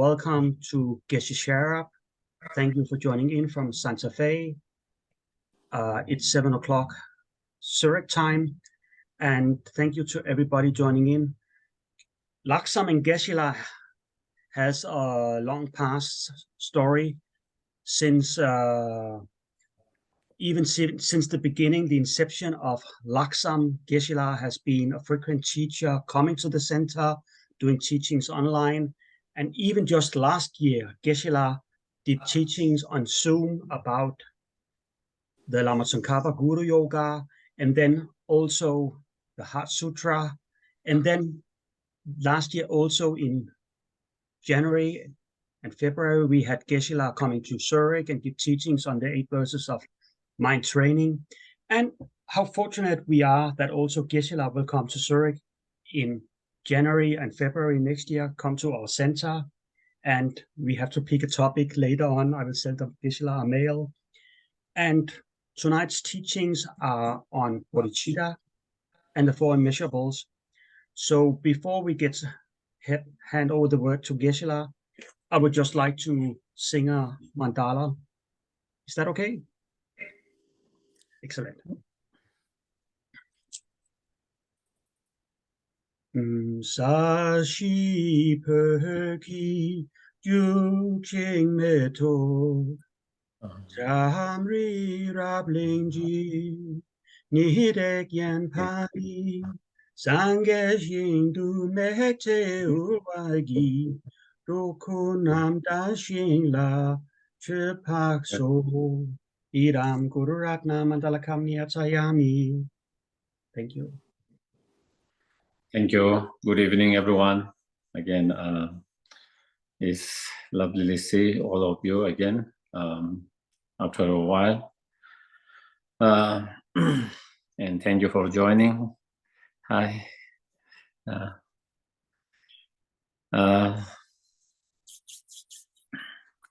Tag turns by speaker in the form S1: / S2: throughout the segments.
S1: Welcome to Geshe Sherab. Thank you for joining in from Santa Fe. It's 7 o'clock Zurich time, and thank you to everybody joining in. Laksam and Geshe has a long past story since since the beginning, the inception of Laksam. Geshe has been a frequent teacher coming to the center, doing teachings online. And even just last year, Geshe did teachings on Zoom about the Lama Tsongkhapa Guru Yoga, and then also the Heart Sutra. And then last year, also in January and February, we had Geshe coming to Zurich and give teachings on the 8 verses of mind training. And how fortunate we are that also Geshe will come to Zurich in January and February next year, come to our center. And we have to pick a topic later on. I will send Geshe a mail. And tonight's teachings are on Bodhicitta and the Four Immeasurables. So before we hand over the word to Geshe, I would just like to sing a mandala. Is that okay? Excellent. Sashi perki jing meto jamri rablingji nihidek yan pani sange du mekte uwagi rokunam dashin la chepak so iram gururatna mandalakam niyatayami. Thank you.
S2: Thank you. Good evening, everyone. Again, it's lovely to see all of you again after a while. And thank you for joining. Hi.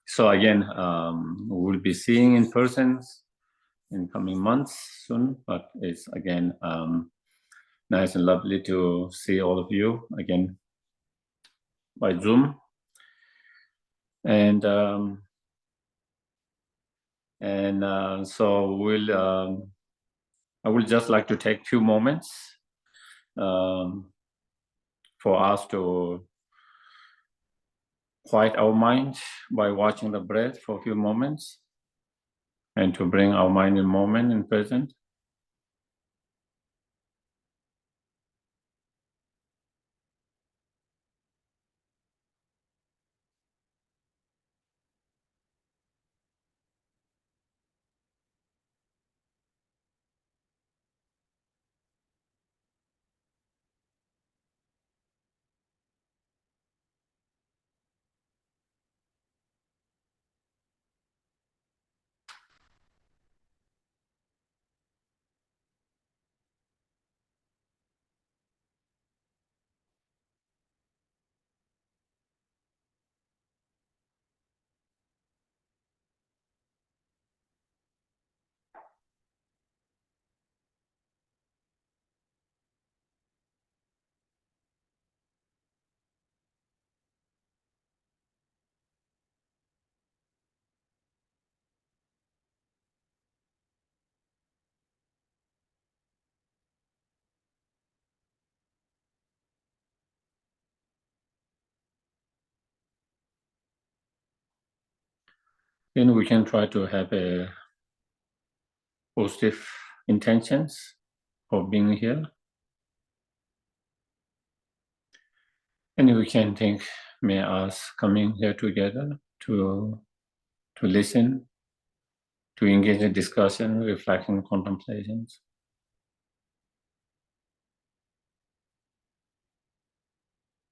S2: So again, we'll be seeing in person in coming months soon, but it's again nice and lovely to see all of you again by Zoom. And so I would just like to take a few moments for us to quiet our mind by watching the breath for a few moments and to bring our mind in moment in present. Then we can try to have a positive intentions for being here. And we can think, may us coming here together to listen, to engage in discussion, reflection, contemplations.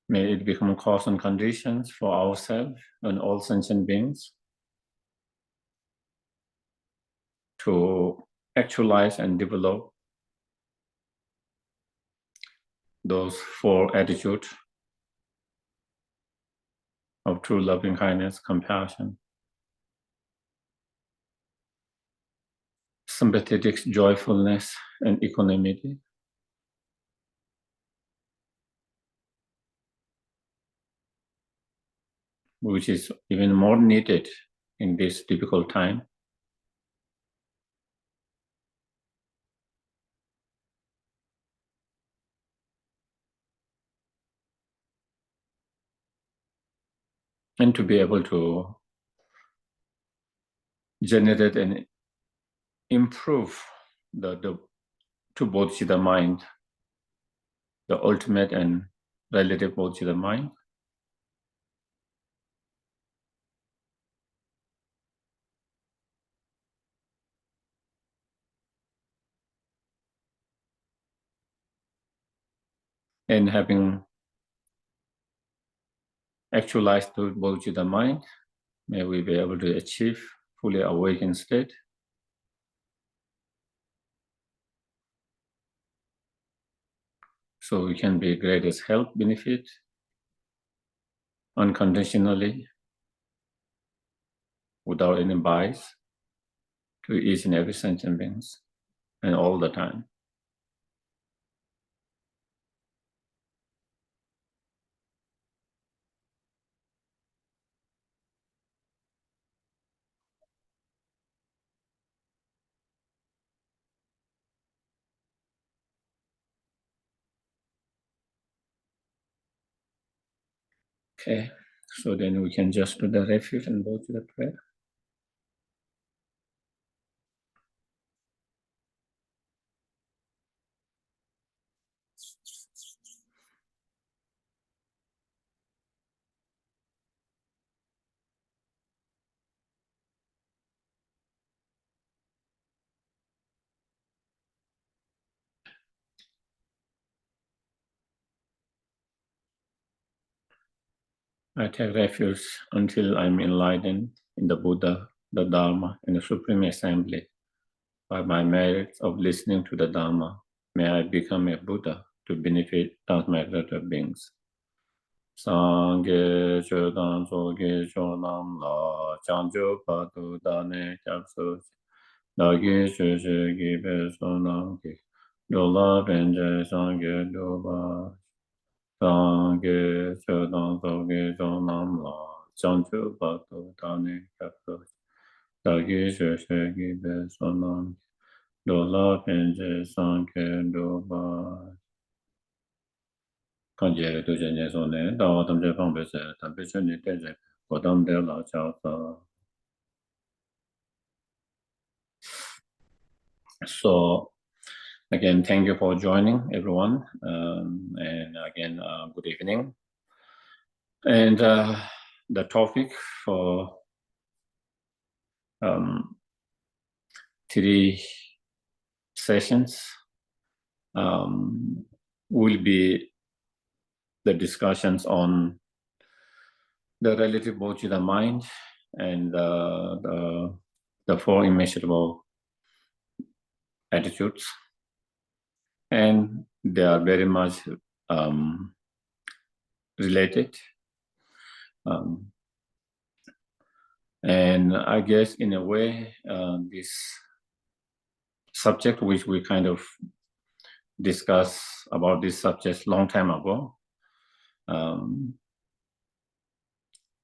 S2: May it become cause and conditions for ourselves and all sentient beings to actualize and develop those 4 attitudes of true loving kindness, compassion, sympathetic joyfulness, and equanimity. which is even more needed in this difficult time. And to be able to generate and improve the to Bodhicitta mind, the ultimate and relative Bodhicitta mind. And having actualized the Bodhicitta mind, may we be able to achieve fully awakened state. So we can be greatest health benefit unconditionally, without any bias, to each and every sentient beings, and all the time. Okay, so then we can just do the refuge and go to the prayer. I take refuge until I'm enlightened in the Buddha, the Dharma, and the Supreme Assembly. By my merits of listening to the Dharma, may I become a Buddha to benefit transmigrated beings. Sangye chodan soge chonam la chanjo patu dane chapso dagi shushe gibe sonam ki dola benje sangye doba sangye chodan soge chonam la chanjo patu dane chapso dagi shushe gibe sonam dola benje sangye doba kanjie tu jenye sone dawa tamje pangbe se tambe chuni tenje kodam de la chao sa. So again, thank you for joining, everyone, and again, good evening. And the topic for 3 sessions will be the discussions on the relative Bodhicitta mind and the four immeasurable attitudes, and they are very much related. And I guess in a way, this subject, which we kind of discussed about this subject long time ago,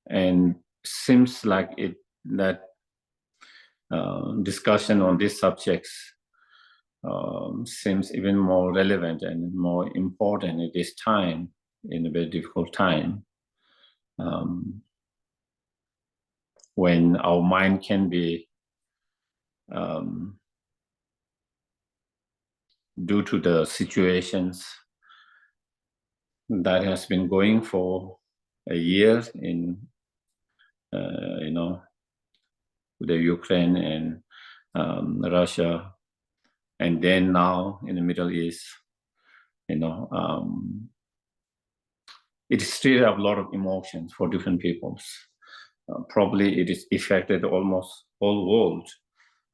S2: and seems like that discussion on these subjects seems even more relevant and more important at this time, in a very difficult time, when our mind can be, due to the situations that has been going for a year in, the Ukraine and Russia, and then now in the Middle East, it stirred up a lot of emotions for different peoples. Probably it is affected almost whole world,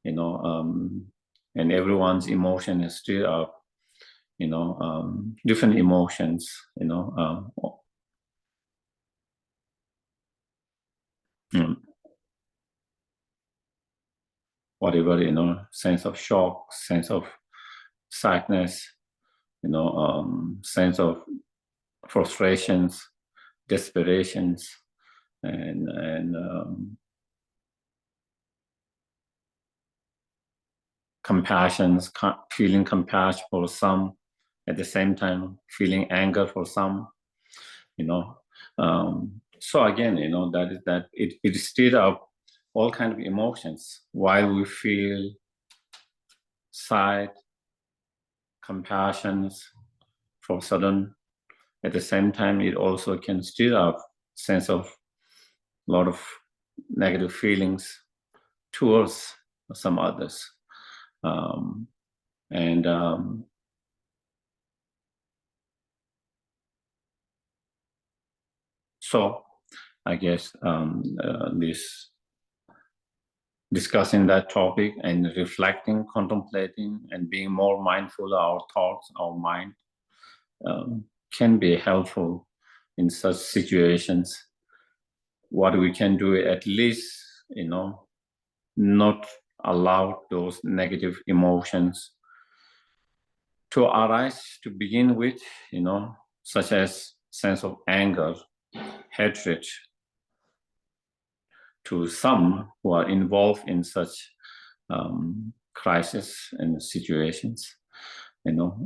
S2: and everyone's emotion is stirred up, different emotions, whatever, sense of shock, sense of sadness, sense of frustrations, desperations, and compassions, feeling compassion for some, at the same time feeling anger for some, you know. So again, you know, it stirred up all kind of emotions while we feel sad, compassions for sudden. At the same time, it also can stir up sense of a lot of negative feelings towards some others. So I guess this discussing that topic and reflecting, contemplating, and being more mindful of our thoughts, our mind, can be helpful in such situations. What we can do, at least, you know, not allow those negative emotions to arise to begin with, you know, such as sense of anger, hatred, to some who are involved in such crisis and situations, you know,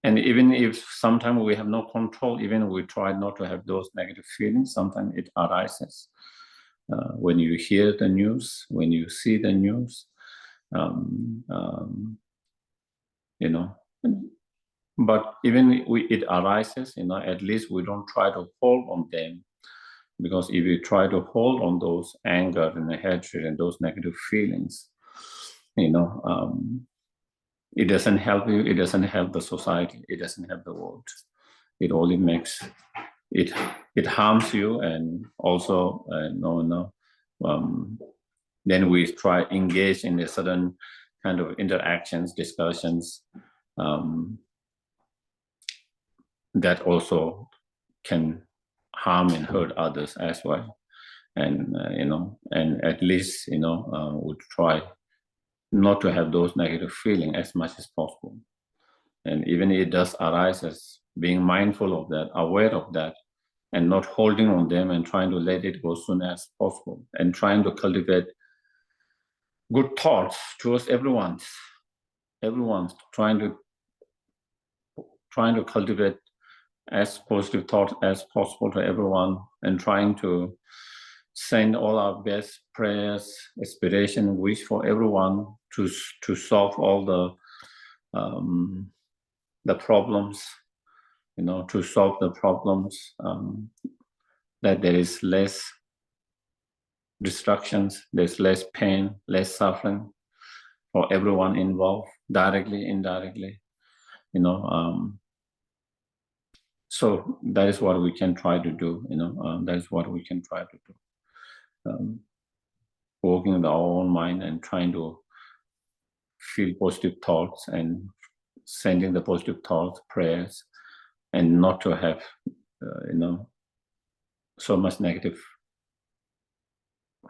S2: and even if sometimes we have no control, even we try not to have those negative feelings, sometimes it arises when you hear the news, when you see the news, you know. But even it arises, you know, at least we don't try to hold on them, because if you try to hold on those anger and the hatred and those negative feelings, you know, it doesn't help you, it doesn't help the society, it doesn't help the world. It only makes it harms you, and also then we try engage in a certain kind of interactions, discussions that also can harm and hurt others as well. And you know, and at least, you know, we try not to have those negative feelings as much as possible. And even if it does arise, as being mindful of that, aware of that, and not holding on them and trying to let it go as soon as possible, and trying to cultivate good thoughts towards everyone, trying to cultivate as positive thoughts as possible to everyone, and trying to send all our best prayers, aspiration, wish for everyone to solve all the problems, you know, to solve the problems, that there is less destructions, there's less pain, less suffering for everyone involved, directly, indirectly, you know. So that is what we can try to do, you know. That is what we can try to do. Working with our own mind and trying to feel positive thoughts and sending the positive thoughts, prayers, and not to have, you know, so much negative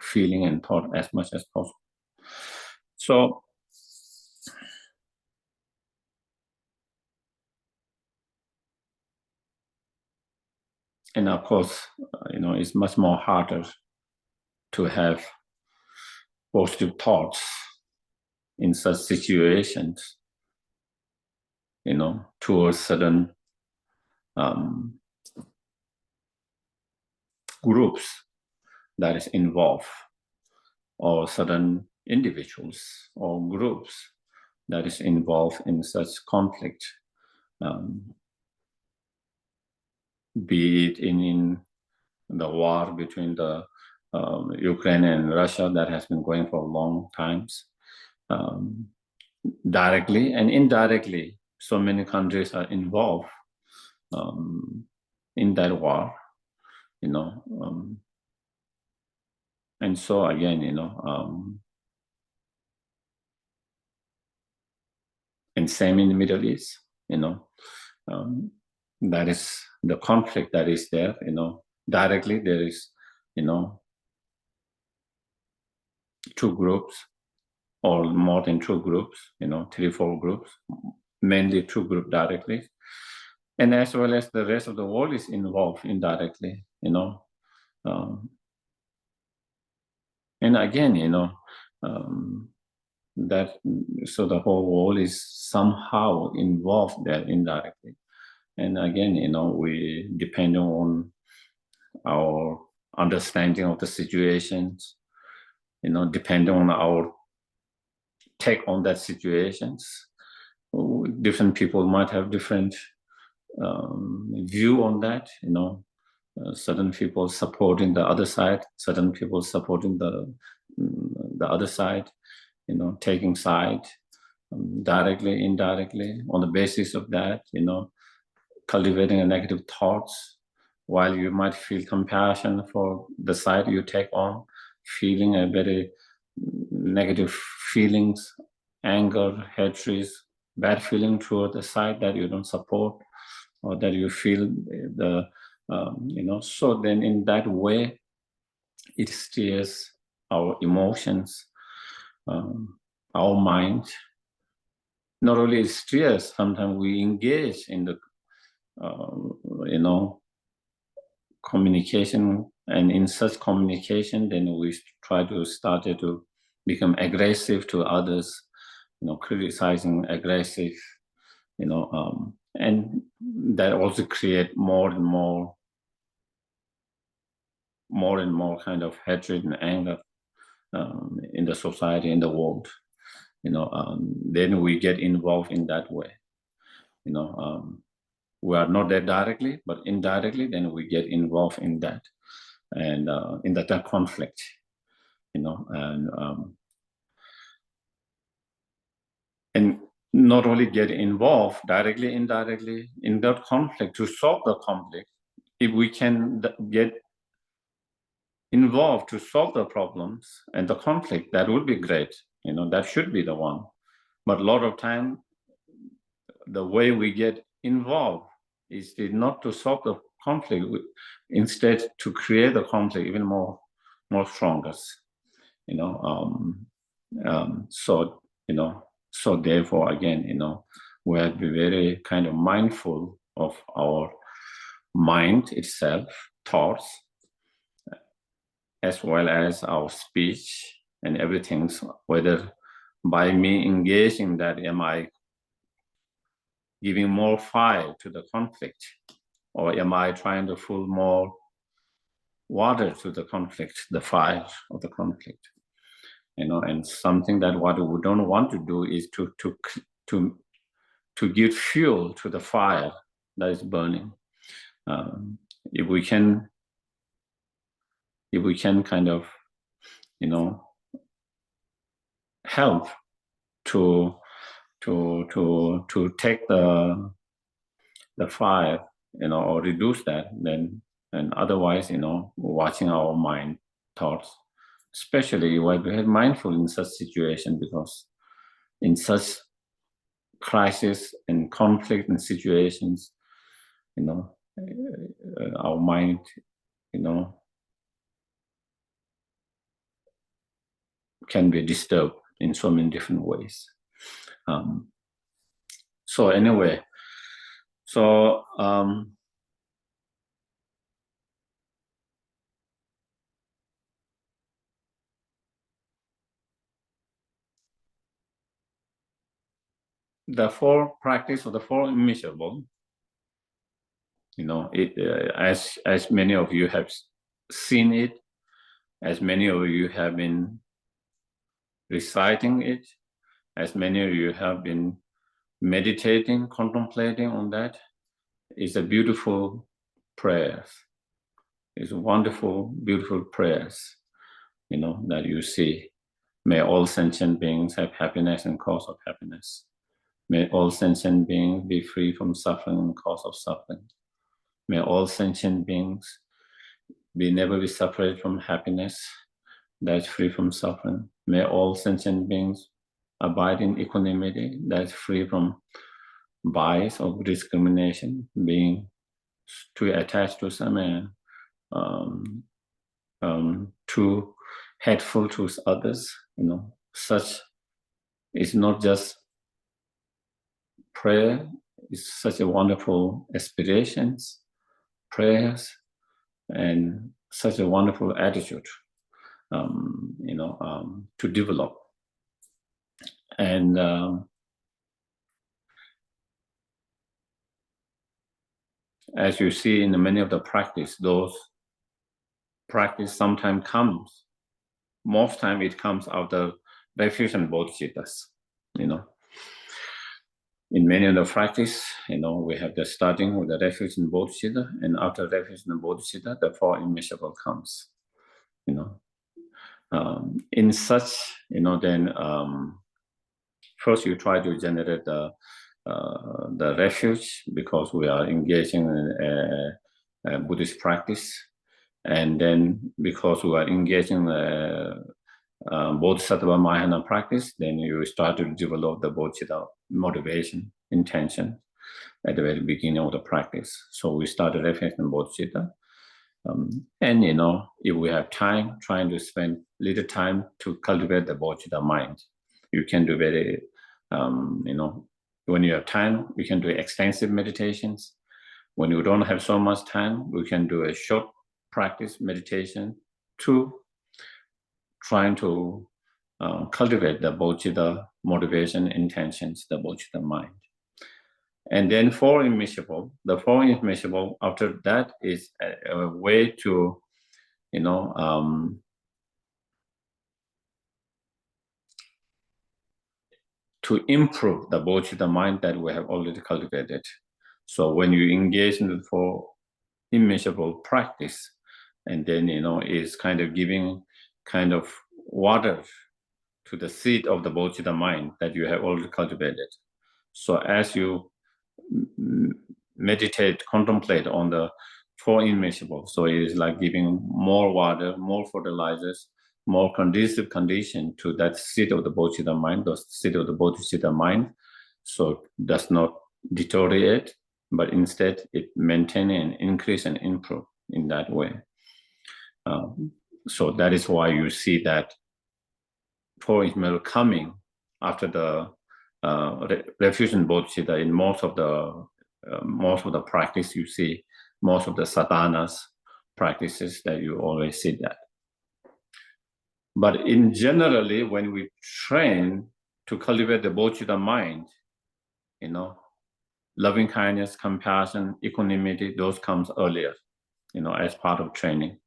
S2: feeling and thought as much as possible. So, and of course, you know, it's much more harder to have positive thoughts in such situations, you know, towards certain groups that is involved, or certain individuals or groups that is involved in such conflict, be it in the war between the Ukraine and Russia that has been going for long times, directly and indirectly. So many countries are involved in that war, you know. And so again, you know, and same in the Middle East, you know, that is the conflict that is there, you know. Directly there is, you know, two groups or more than two groups, you know, 3-4 groups, mainly two groups directly. And as well as the rest of the world is involved indirectly, you know, And again, that so the whole world is somehow involved there indirectly. And again, we depend on our understanding of the situations, depending on our take on that situations. Different people might have different view on that, certain people supporting the other side, certain people supporting the other side, taking side directly, indirectly. On the basis of that, cultivating a negative thoughts, while you might feel compassion for the side you take on, feeling a very negative feelings, anger, hatred, bad feeling toward the side that you don't support or that you feel so then in that way it steers our emotions, our mind. Not only it steers, sometimes we engage in the communication, and in such communication then we try to start to become aggressive to others, criticizing, aggressive, and that also create more and more kind of hatred and anger in the society, in the world. Then we get involved in that way. We are not there directly, but indirectly, then we get involved in that, and in that conflict. And not only get involved directly, indirectly in that conflict to solve the conflict. If we can get involved to solve the problems and the conflict, that would be great. That should be the one. But a lot of time, the way we get involved is not to solve the conflict, instead to create the conflict even more stronger. So therefore, again, we have to be very kind of mindful of our mind itself, thoughts, as well as our speech and everything. Whether by me engaging that, am I giving more fire to the conflict, or am I trying to fill more water to the conflict, the fire of the conflict? And something that what we don't want to do is to give fuel to the fire that is burning. If we can kind of help to take the fire, or reduce that, then, and otherwise, watching our mind thoughts, especially while we are mindful in such situation, because in such crisis and conflict and situations, our mind, can be disturbed in so many different ways. So anyway, the practice of the four immeasurable, as many of you have seen it, as many of you have been reciting it, as many of you have been meditating, contemplating on that, is a beautiful prayer. It's wonderful, beautiful prayers, that you see. May all sentient beings have happiness and cause of happiness. May all sentient beings be free from suffering and cause of suffering. May all sentient beings never be separated from happiness that is free from suffering. May all sentient beings abide in equanimity that is free from bias or discrimination, being too attached to some too hateful to others. Such is not just prayer, it's such a wonderful aspirations, prayers, and such a wonderful attitude, to develop. And as you see in many of the practice, those practice sometimes comes, most time it comes out of refuge and bodhicittas, In many of the practice, we have the starting with the refuge and bodhicitta, and after refuge and bodhicitta, the four immeasurable comes, in such, then first you try to generate the refuge because we are engaging in a Buddhist practice, and then because we are engaging Bodhisattva Mahayana practice, then you start to develop the Bodhicitta motivation, intention at the very beginning of the practice. So we start the refuge and Bodhicitta. And if we have time, trying to spend little time to cultivate the Bodhicitta mind. You can do very, when you have time, we can do extensive meditations. When you don't have so much time, we can do a short practice meditation to trying to cultivate the Bodhicitta motivation, intentions, the Bodhicitta mind. And then four immeasurable. The four immeasurable, after that, is a way to, to improve the Bodhicitta mind that we have already cultivated. So when you engage in the four immeasurable practice, and then, is kind of giving kind of water to the seed of the Bodhicitta mind that you have already cultivated. So as you meditate, contemplate on the four immeasurable, so it is like giving more water, more fertilizers, more conducive condition to that seed of the Bodhicitta mind, the seed of the Bodhicitta mind, so it does not deteriorate, but instead it maintain and increase and improve in that way. So that is why you see that four immeasurable coming after the refuge and bodhicitta. In most of the practice, you see most of the sadhanas practices that you always see that. But in generally, when we train to cultivate the bodhicitta mind, loving kindness, compassion, equanimity, those comes earlier, as part of training.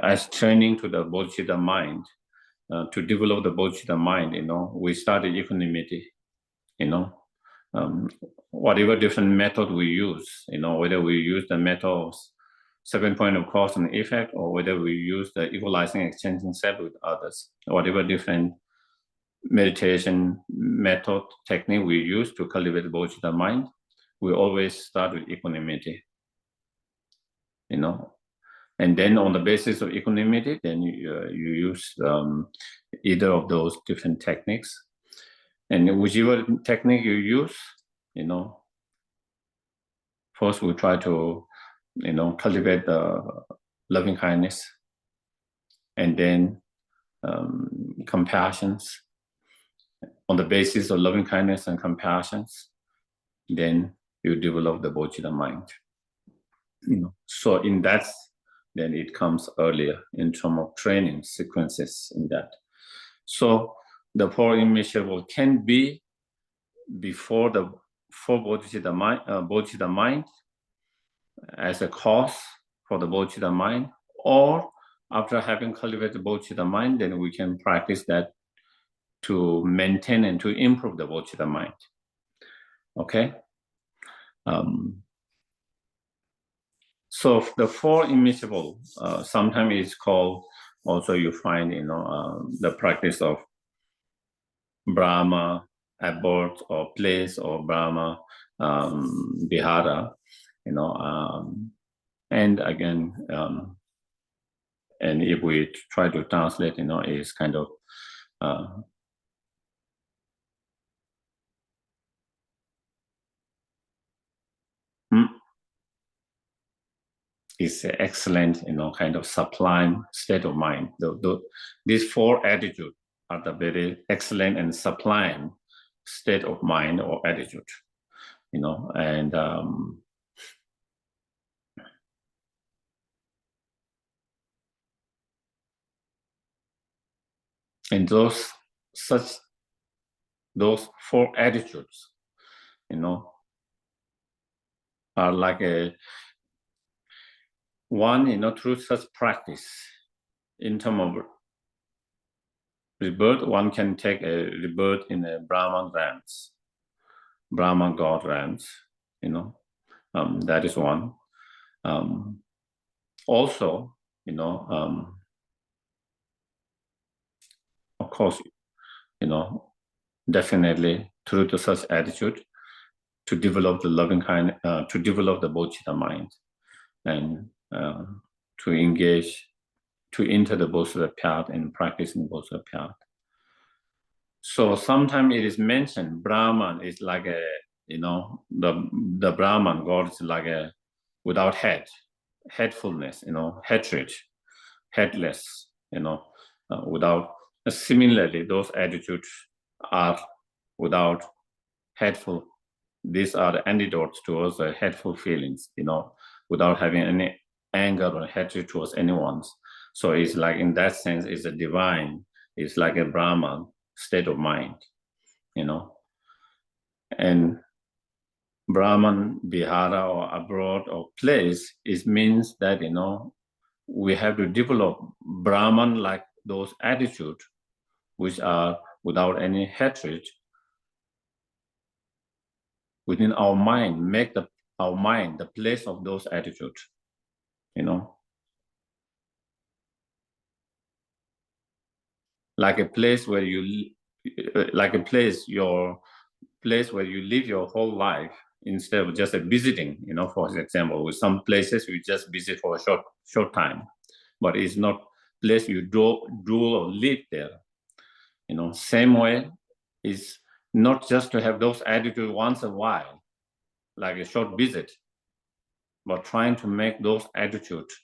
S2: As training to the bodhicitta mind, to develop the bodhicitta mind, we started equanimity, whatever different method we use, whether we use the method of 7 point of cause and effect, or whether we use the equalizing extension set with others, whatever different meditation method technique we use to cultivate the bodhicitta mind, we always start with equanimity, And then on the basis of equanimity, then you use either of those different techniques. And whichever technique you use, first we try to, cultivate the loving kindness, and then compassions. On the basis of loving kindness and compassions, then you develop the bodhicitta mind. So in that, then it comes earlier in terms of training sequences in that. So the four immeasurable can be before the four bodhicitta mind as a cause for the bodhicitta mind, or after having cultivated the bodhicitta mind, then we can practice that to maintain and to improve the bodhicitta mind. Okay? So the four immeasurable, sometimes it's called, also you find, the practice of Brahma, abode or place, or Brahma, vihara, and again, and if we try to translate, is kind of, it's an excellent, kind of sublime state of mind. These four attitudes are the very excellent and sublime state of mind or attitude, and And those four attitudes, are like one, through such practice, in terms of rebirth, one can take a rebirth in a Brahman realms, Brahman God realms, that is one. Also, of course, definitely through the such attitude, to develop the loving kind, to develop the Bodhicitta mind, and to engage, to enter the Bodhicitta path and practice in Bodhicitta path. So sometimes it is mentioned Brahman is like a, the Brahman God is like a without head, headfulness, hatred, headless, without. Similarly, those attitudes are without headful. These are the antidotes towards the hateful feelings, without having any anger or hatred towards anyone. So it's like, in that sense, it's a divine, it's like a Brahman state of mind, and Brahman Vihara or abroad or place, it means that, we have to develop Brahman like those attitudes, which are without any hatred within our mind, make our mind the place of those attitudes, like a place where you, your place where you live your whole life, instead of just visiting, for example, with some places you just visit for a short time, but it's not place you do or live there. Same way is not just to have those attitudes once a while, like a short visit, but trying to make those attitudes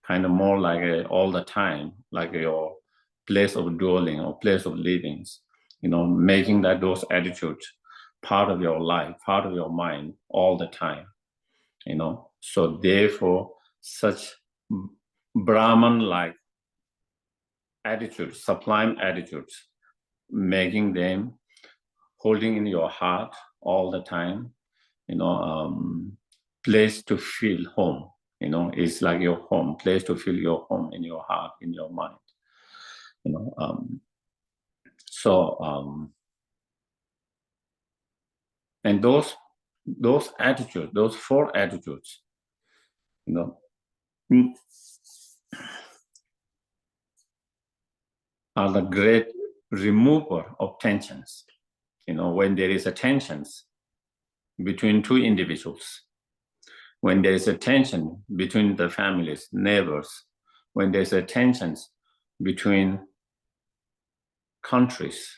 S2: kind of more like all the time, like your place of dwelling or place of living, making those attitudes part of your life, part of your mind all the time, So therefore, such Brahman-like attitudes, sublime attitudes, making them, holding in your heart all the time, place to feel home, it's like your home, place to feel your home in your heart, in your mind, and those attitudes, those four attitudes, are the great remover of tensions. When there is a tensions between two individuals, when there is a tension between the families, neighbors, when there's a tensions between countries,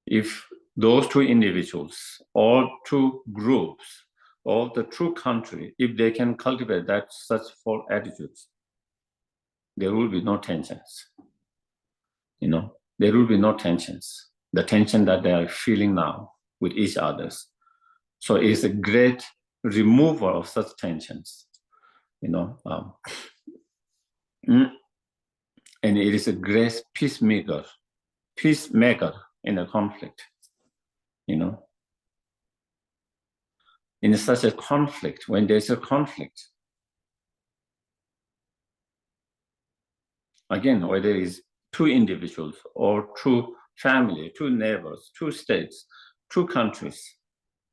S2: if those two individuals or two groups or the true country, if they can cultivate such four attitudes, there will be no tensions. There will be no tensions. The tension that they are feeling now with each others. So it's a great remover of such tensions, and it is a great peacemaker in a conflict, In such a conflict, when there's a conflict, again, whether it's two individuals or two family, two neighbors, two states, two countries,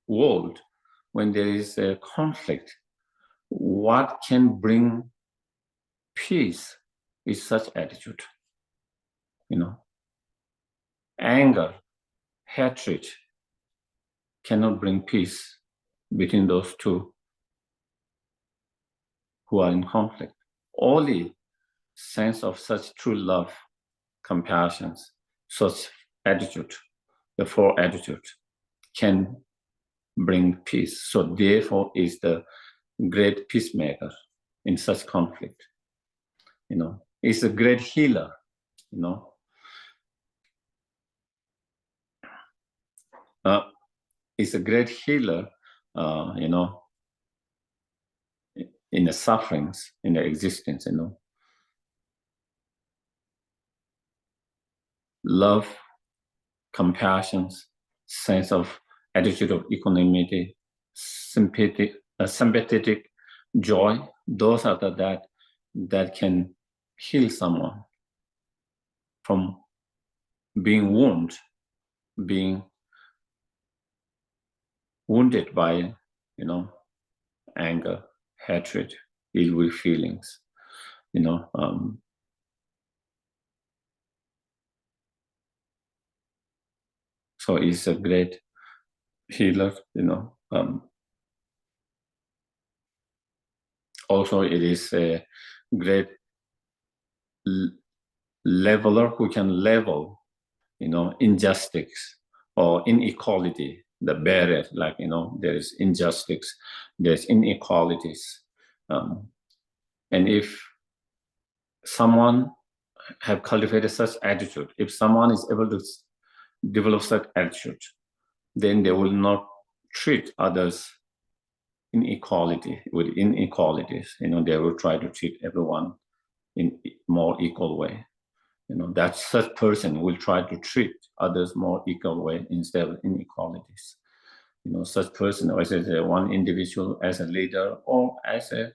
S2: world, when there is a conflict, what can bring peace is such attitude, Anger, hatred cannot bring peace between those two who are in conflict. Only sense of such true love, compassion, such attitude, the four attitudes, can bring peace. So therefore is the great peacemaker in such conflict. It's a great healer, It's a great healer, in the sufferings, in the existence, love, compassion, sense of attitude of equanimity, sympathetic joy. Those are that can heal someone from being wounded by, anger, hatred, ill will feelings, so it's a great healer, also it is a great leveler who can level, injustice or inequality, the barrier, like, there is injustice, there's inequalities. And if someone have cultivated such attitude, if someone is able to develop such attitude, then they will not treat others with inequalities. They will try to treat everyone in more equal way. That such person will try to treat others more equal way instead of inequalities. Such person, as one individual, as a leader, or as a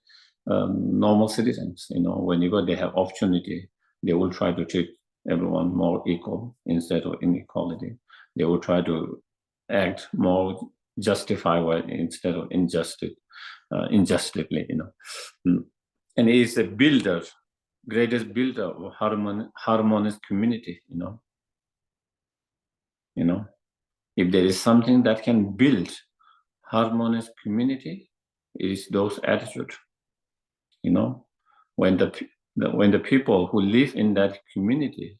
S2: normal citizens, whenever they have opportunity, they will try to treat everyone more equal instead of inequality. They will try to act more justified instead of injustly. And he is a builder, greatest builder of harmonious community. If there is something that can build harmonious community, it is those attitudes. When the people who live in that community,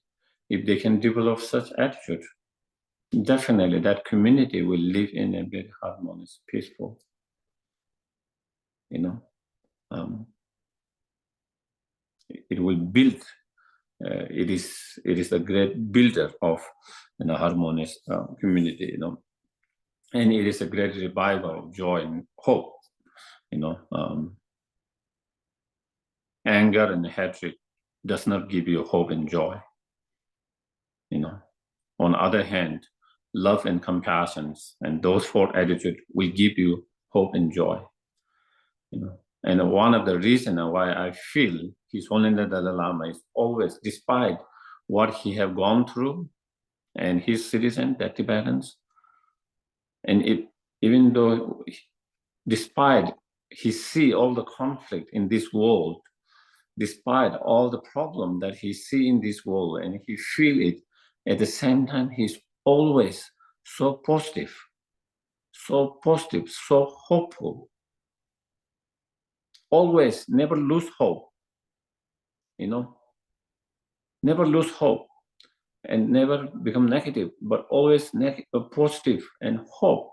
S2: if they can develop such attitude, definitely that community will live in a very harmonious, peaceful. It will build. It is a great builder of harmonious community. And it is a great revival, joy, and hope. Anger and hatred does not give you hope and joy. On the other hand, love and compassion and those four attitudes will give you hope and joy. And one of the reasons why I feel His Holiness Dalai Lama is always, despite what he have gone through, and his citizens, the Tibetans, and even though, despite he see all the conflict in this world, despite all the problem that he see in this world, and he feel it, at the same time, he's always so positive, so hopeful. Always never lose hope, never lose hope and never become negative, but always positive and hope.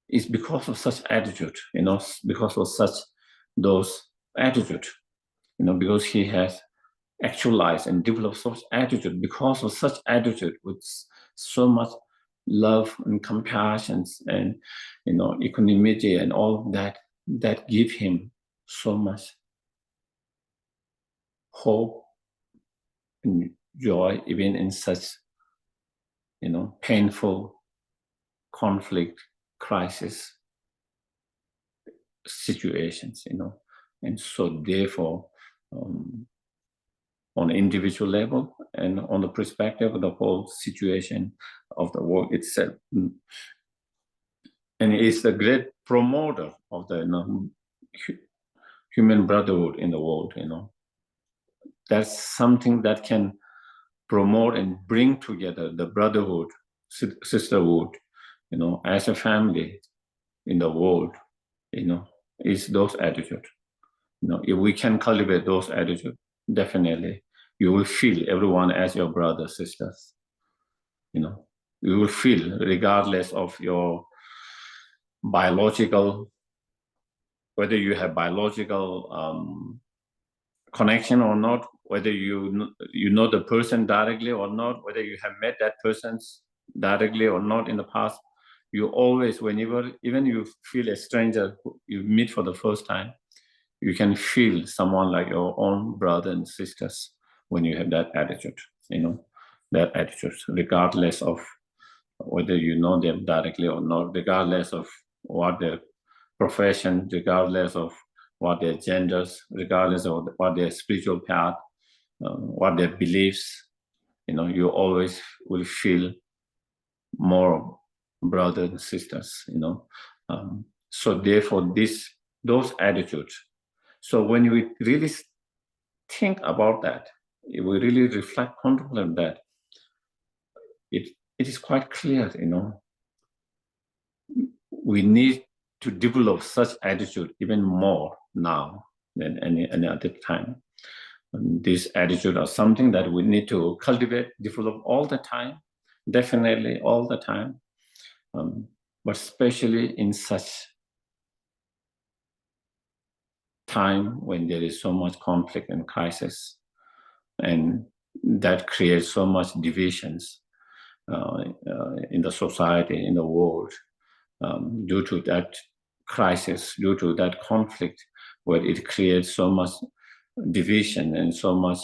S2: Is because of such attitude, because of such those attitude, because he has actualized and developed such attitude, because of such attitude with so much love and compassion and equanimity and all of that give him so much hope and joy, even in such painful conflict, crisis situations, and so therefore on an individual level and on the perspective of the whole situation of the world itself. And he is the great promoter of the human brotherhood in the world. That's something that can promote and bring together the brotherhood, sisterhood, as a family in the world, is those attitudes. If we can cultivate those attitudes, definitely you will feel everyone as your brothers, sisters. You will feel, regardless of your biological, whether you have biological connection or not, whether you know the person directly or not, whether you have met that person directly or not in the past, you always, whenever, even you feel a stranger you meet for the first time, you can feel someone like your own brother and sisters when you have that attitude, their attitudes, regardless of whether you know them directly or not, regardless of what their profession, regardless of what their genders, regardless of what their spiritual path, what their beliefs, you always will feel more brothers and sisters, so therefore those attitudes. So when we really think about that, if we really reflect, contemplate that, it is quite clear, we need to develop such attitude even more now than any other time. And these attitudes are something that we need to cultivate, develop all the time, definitely all the time, but especially in such time when there is so much conflict and crisis, and that creates so much divisions in the society, in the world, due to that crisis, due to that conflict, where it creates so much division and so much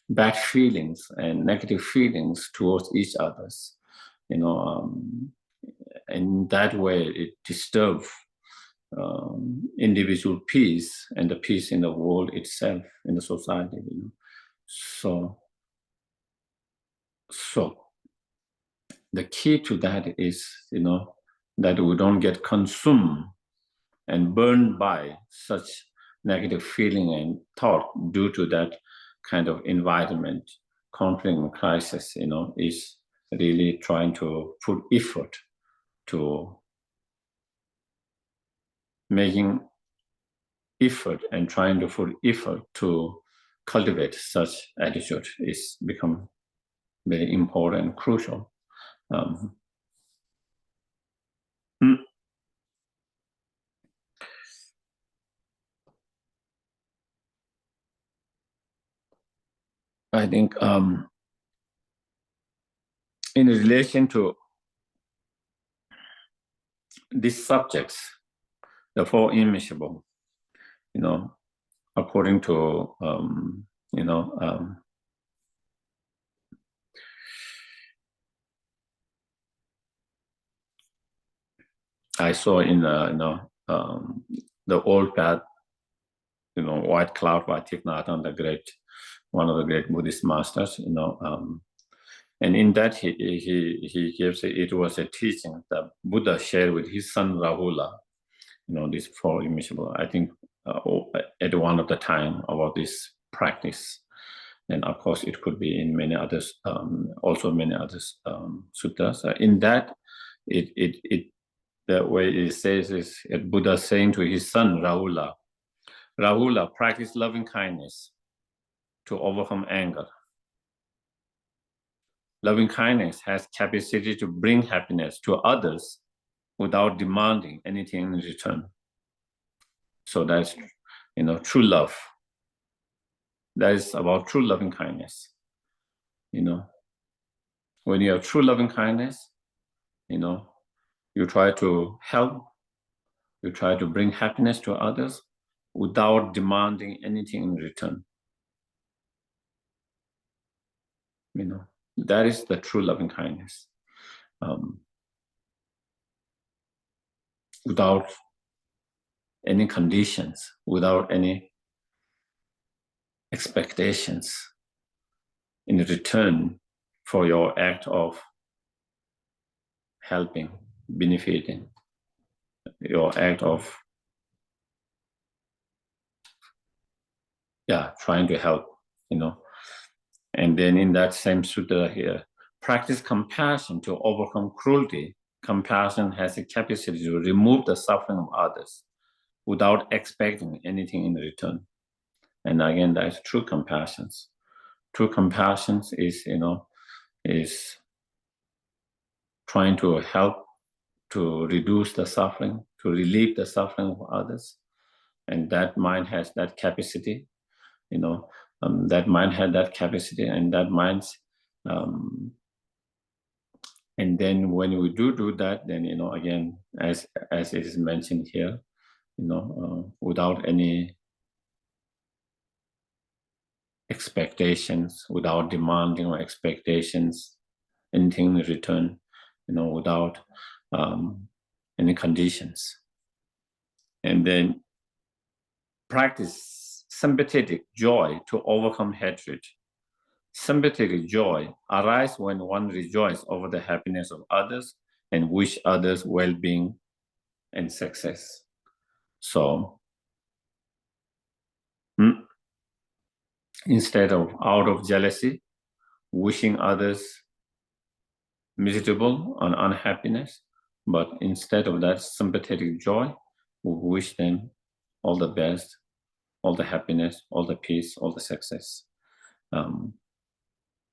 S2: bad feelings and negative feelings towards each others, in that way it disturbs individual peace and the peace in the world itself, in the society. So the key to that is, that we don't get consumed and burned by such negative feeling and thought due to that kind of environment, conflict and crisis, is really trying to put effort to making effort and trying to put effort to cultivate such attitude is become very important and crucial. I think in relation to these subjects, the Four Immeasurable, according to, I saw in the old path, White Cloud by Thich Nhat Hanh, one of the great Buddhist masters, and in that he gives it was a teaching that Buddha shared with his son Rahula, this Four Immeasurable, I think at one of the time about this practice. And of course it could be in many others, also many others sutras. In that, the way it says is Buddha saying to his son Rahula, practice loving kindness to overcome anger. Loving kindness has capacity to bring happiness to others without demanding anything in return. So that's, true love. That is about true loving kindness. When you have true loving kindness, you try to help, you try to bring happiness to others without demanding anything in return. That is the true loving kindness. Without any conditions, without any expectations in return for your act of helping, benefiting, your act of trying to help, And then in that same sutta here, practice compassion to overcome cruelty. Compassion has a capacity to remove the suffering of others without expecting anything in return. And again, that's true compassion. True compassion is, is trying to help to reduce the suffering, to relieve the suffering of others. And that mind has that capacity, that mind had that capacity, and that mind's, and then when we do that, then, again, as it is mentioned here, without any expectations, without demanding or expectations, anything in return, without any conditions. And then practice sympathetic joy to overcome hatred. Sympathetic joy arises when one rejoices over the happiness of others and wish others well-being and success. So instead of out of jealousy, wishing others miserable and unhappiness, but instead of that sympathetic joy, we wish them all the best, all the happiness, all the peace, all the success.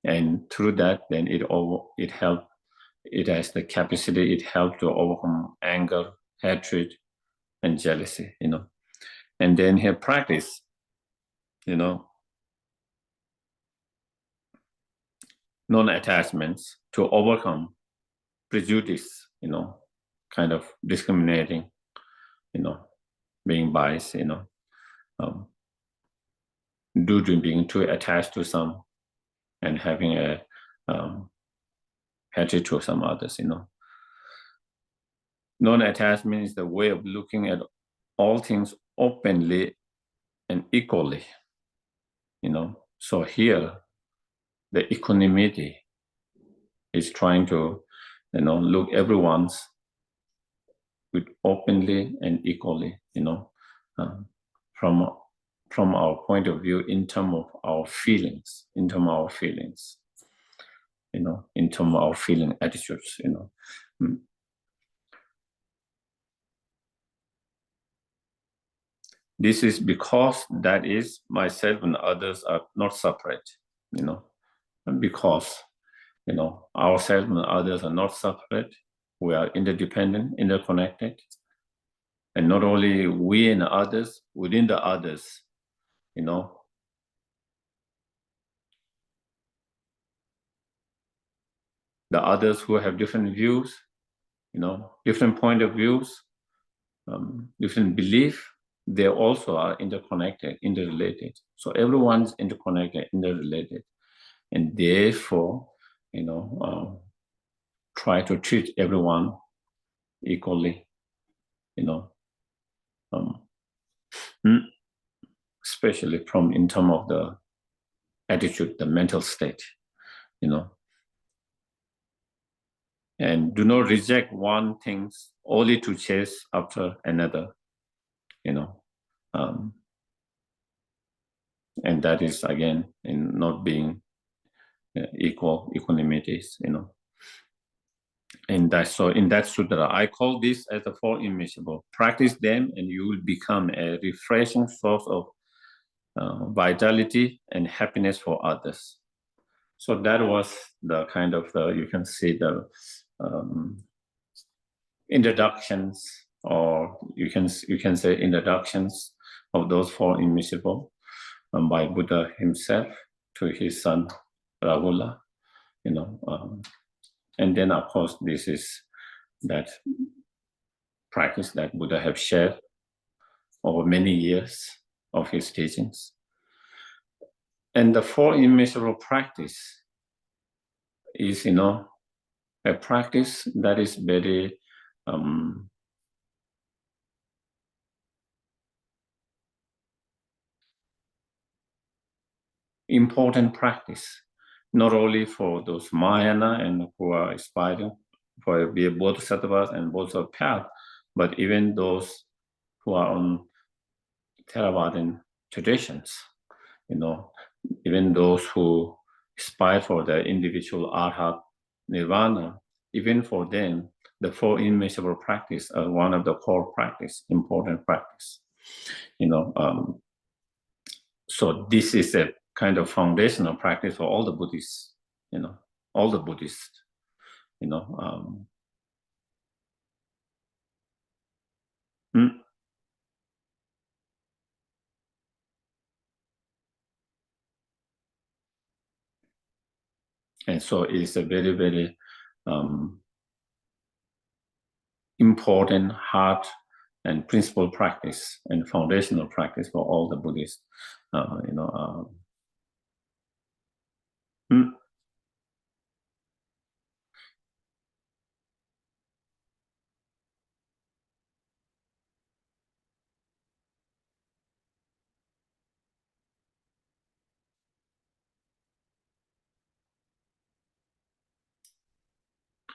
S2: And through that, then it helps. It has the capacity. It helps to overcome anger, hatred, and jealousy. And then here practice. Non-attachments to overcome prejudice. Kind of discriminating. Being biased. Due to being too attached to some, and having a hatred to some others. Non-attachment is the way of looking at all things openly and equally. So here, the equanimity is trying to, look everyone's with openly and equally. From our point of view, in terms of our feelings, in terms of our feeling attitudes. This is because that is myself and others are not separate. And because ourselves and others are not separate, we are interdependent, interconnected, and not only we and others, within the others. The others who have different views, different point of views, different belief, they also are interconnected, interrelated. So everyone's interconnected, interrelated, and therefore, try to treat everyone equally, especially in terms of the attitude, the mental state, and do not reject one thing only to chase after another, and that is again in not being equanimities, And so in that sutra, I call this as the Four Immeasurable. Practice them and you will become a refreshing source of vitality and happiness for others. So that was the kind of, you can see the introductions, or you can say introductions of those Four Immeasurable by Buddha himself to his son Rahula, and then of course this is that practice that Buddha have shared over many years of his teachings. And the Four Immeasurable practice is, a practice that is very important practice, not only for those Mahayana and who are aspiring for be a Bodhisattvas and Bodhisattva path, but even those who are on Theravadan traditions, even those who aspire for the individual Arhat Nirvana, even for them, the Four Immeasurable practice are one of the core practice, important practice. So this is a kind of foundational practice for all the Buddhists, all the Buddhists, And so it is a very, very important, hard, and principal practice and foundational practice for all the Buddhists,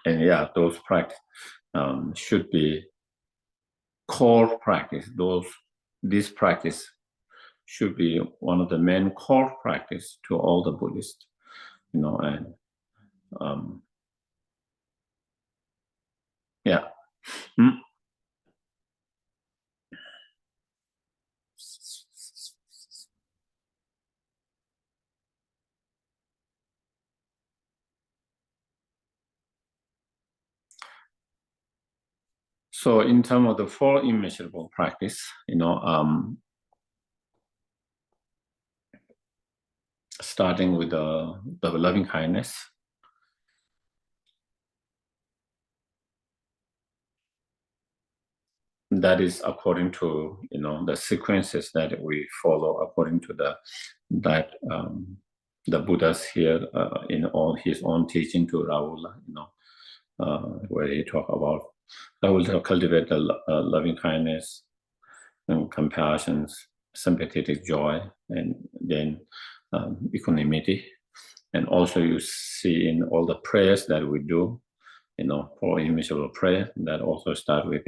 S2: And yeah, those practice should be core practice. This practice should be one of the main core practice to all the Buddhists, and yeah. So in terms of the four immeasurable practice, starting with the loving kindness. That is according to the sequences that we follow according to the Buddha's here in all his own teaching to Rahula, where he talk about Rahula cultivate the loving kindness and compassion, sympathetic joy, and then equanimity. And also you see in all the prayers that we do, Four Immeasurable prayer that also start with,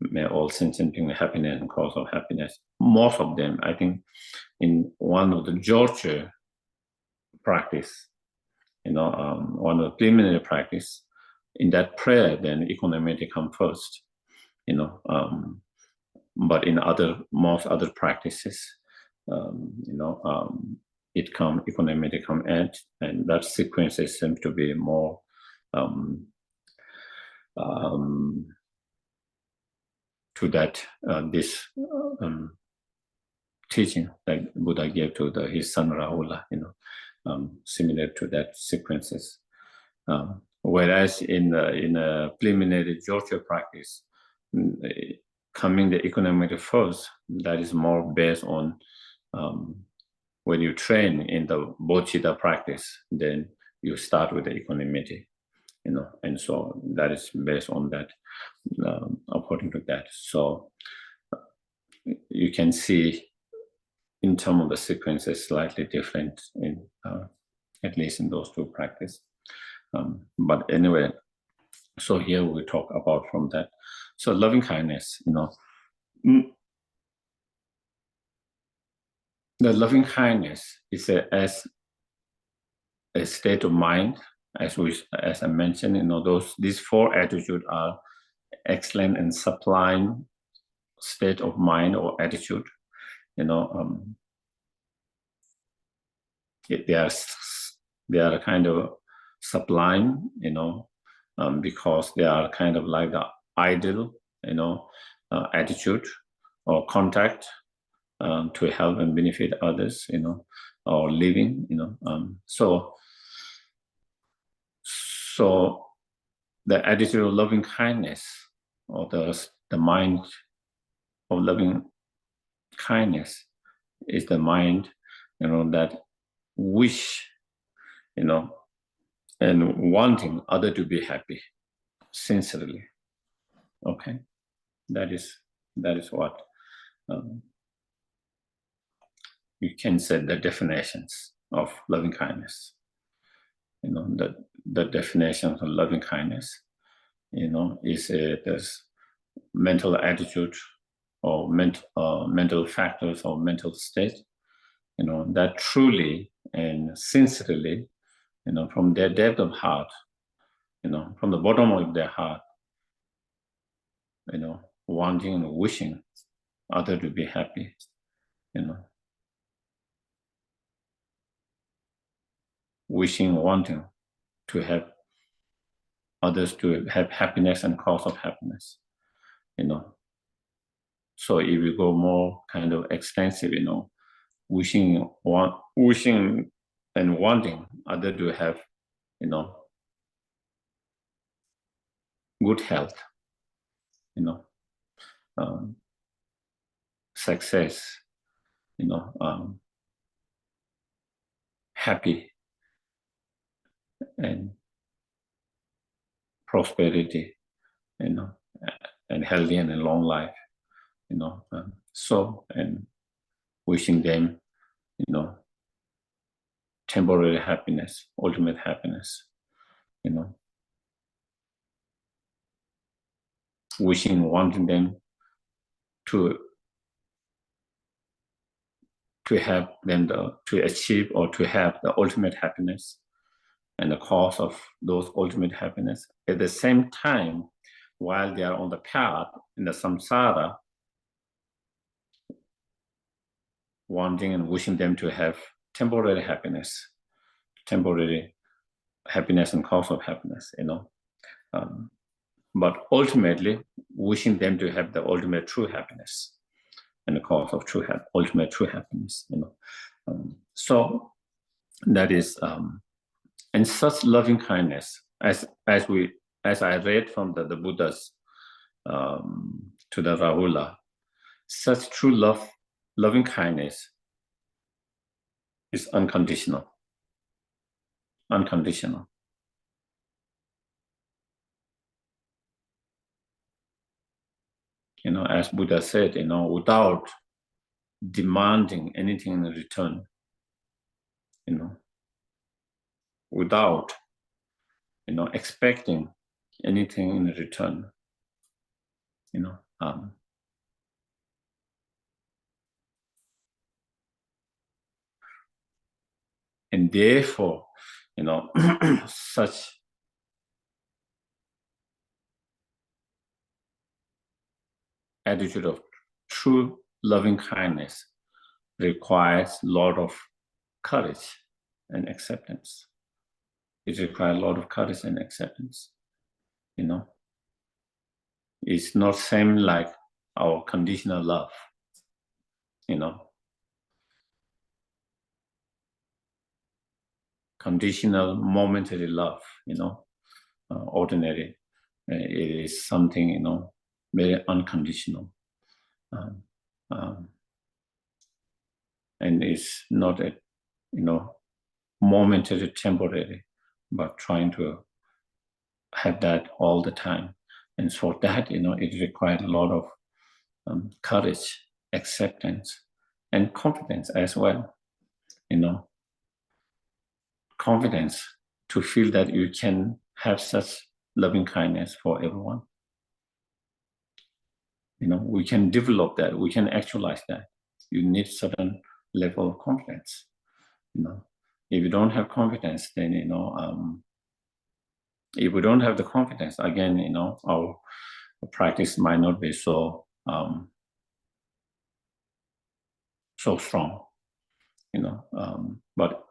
S2: may all sentient beings happiness and cause of happiness. Most of them, I think, in one of the Geshe practice, one of the preliminary practice, in that prayer, then equanimity come first, but in most other practices, equanimity come end, and that sequences seem to be more to that this teaching that Buddha gave to his son Rahula, similar to that sequences. Whereas in a preliminary Geshe practice, coming the equanimity first, that is more based on when you train in the Bodhicitta practice, then you start with the equanimity, and so that is based on that, according to that. So you can see in terms of the sequences slightly different in at least in those two practices. But anyway, so here we talk about from that. So loving kindness, the loving kindness is as a state of mind, as I mentioned, these four attitudes are excellent and sublime state of mind or attitude. They are kind of sublime, because they are kind of like the ideal, attitude or contact to help and benefit others, or living, so the attitude of loving kindness, or the mind of loving kindness, is the mind, that wish, and wanting other to be happy, sincerely. Okay, that is what you can say the definitions of loving kindness. The definition of loving kindness, is this mental attitude or mental factors or mental state, that truly and sincerely, from their depth of heart, from the bottom of their heart, wanting and wishing other to be happy, wishing, wanting to have others to have happiness and cause of happiness, So if you go more kind of extensive, wishing and wanting other to have, good health, success, happy and prosperity, and healthy and a long life, and wishing them, temporary happiness, ultimate happiness, wanting them to have them to achieve or to have the ultimate happiness and the cause of those ultimate happiness. At the same time, while they are on the path in the samsara, wanting and wishing them to have temporary happiness and cause of happiness, but ultimately wishing them to have the ultimate true happiness and the cause of ultimate true happiness, so that is, and such loving kindness, as I read from the Buddha's to the Rahula, such true loving kindness is unconditional. As Buddha said, without demanding anything in return, without, expecting anything in return, and therefore, such attitude of true loving kindness requires a lot of courage and acceptance. It requires a lot of courage and acceptance. It's not same like our conditional love. Conditional momentary love, ordinary. It is something, very unconditional. And it's not a, momentary, temporary, but trying to have that all the time. And for that, it required a lot of courage, acceptance, and confidence as well. Confidence to feel that you can have such loving kindness for everyone. We can develop that, we can actualize that. You need certain level of confidence. If you don't have confidence, then if we don't have the confidence, again, our practice might not be so strong. But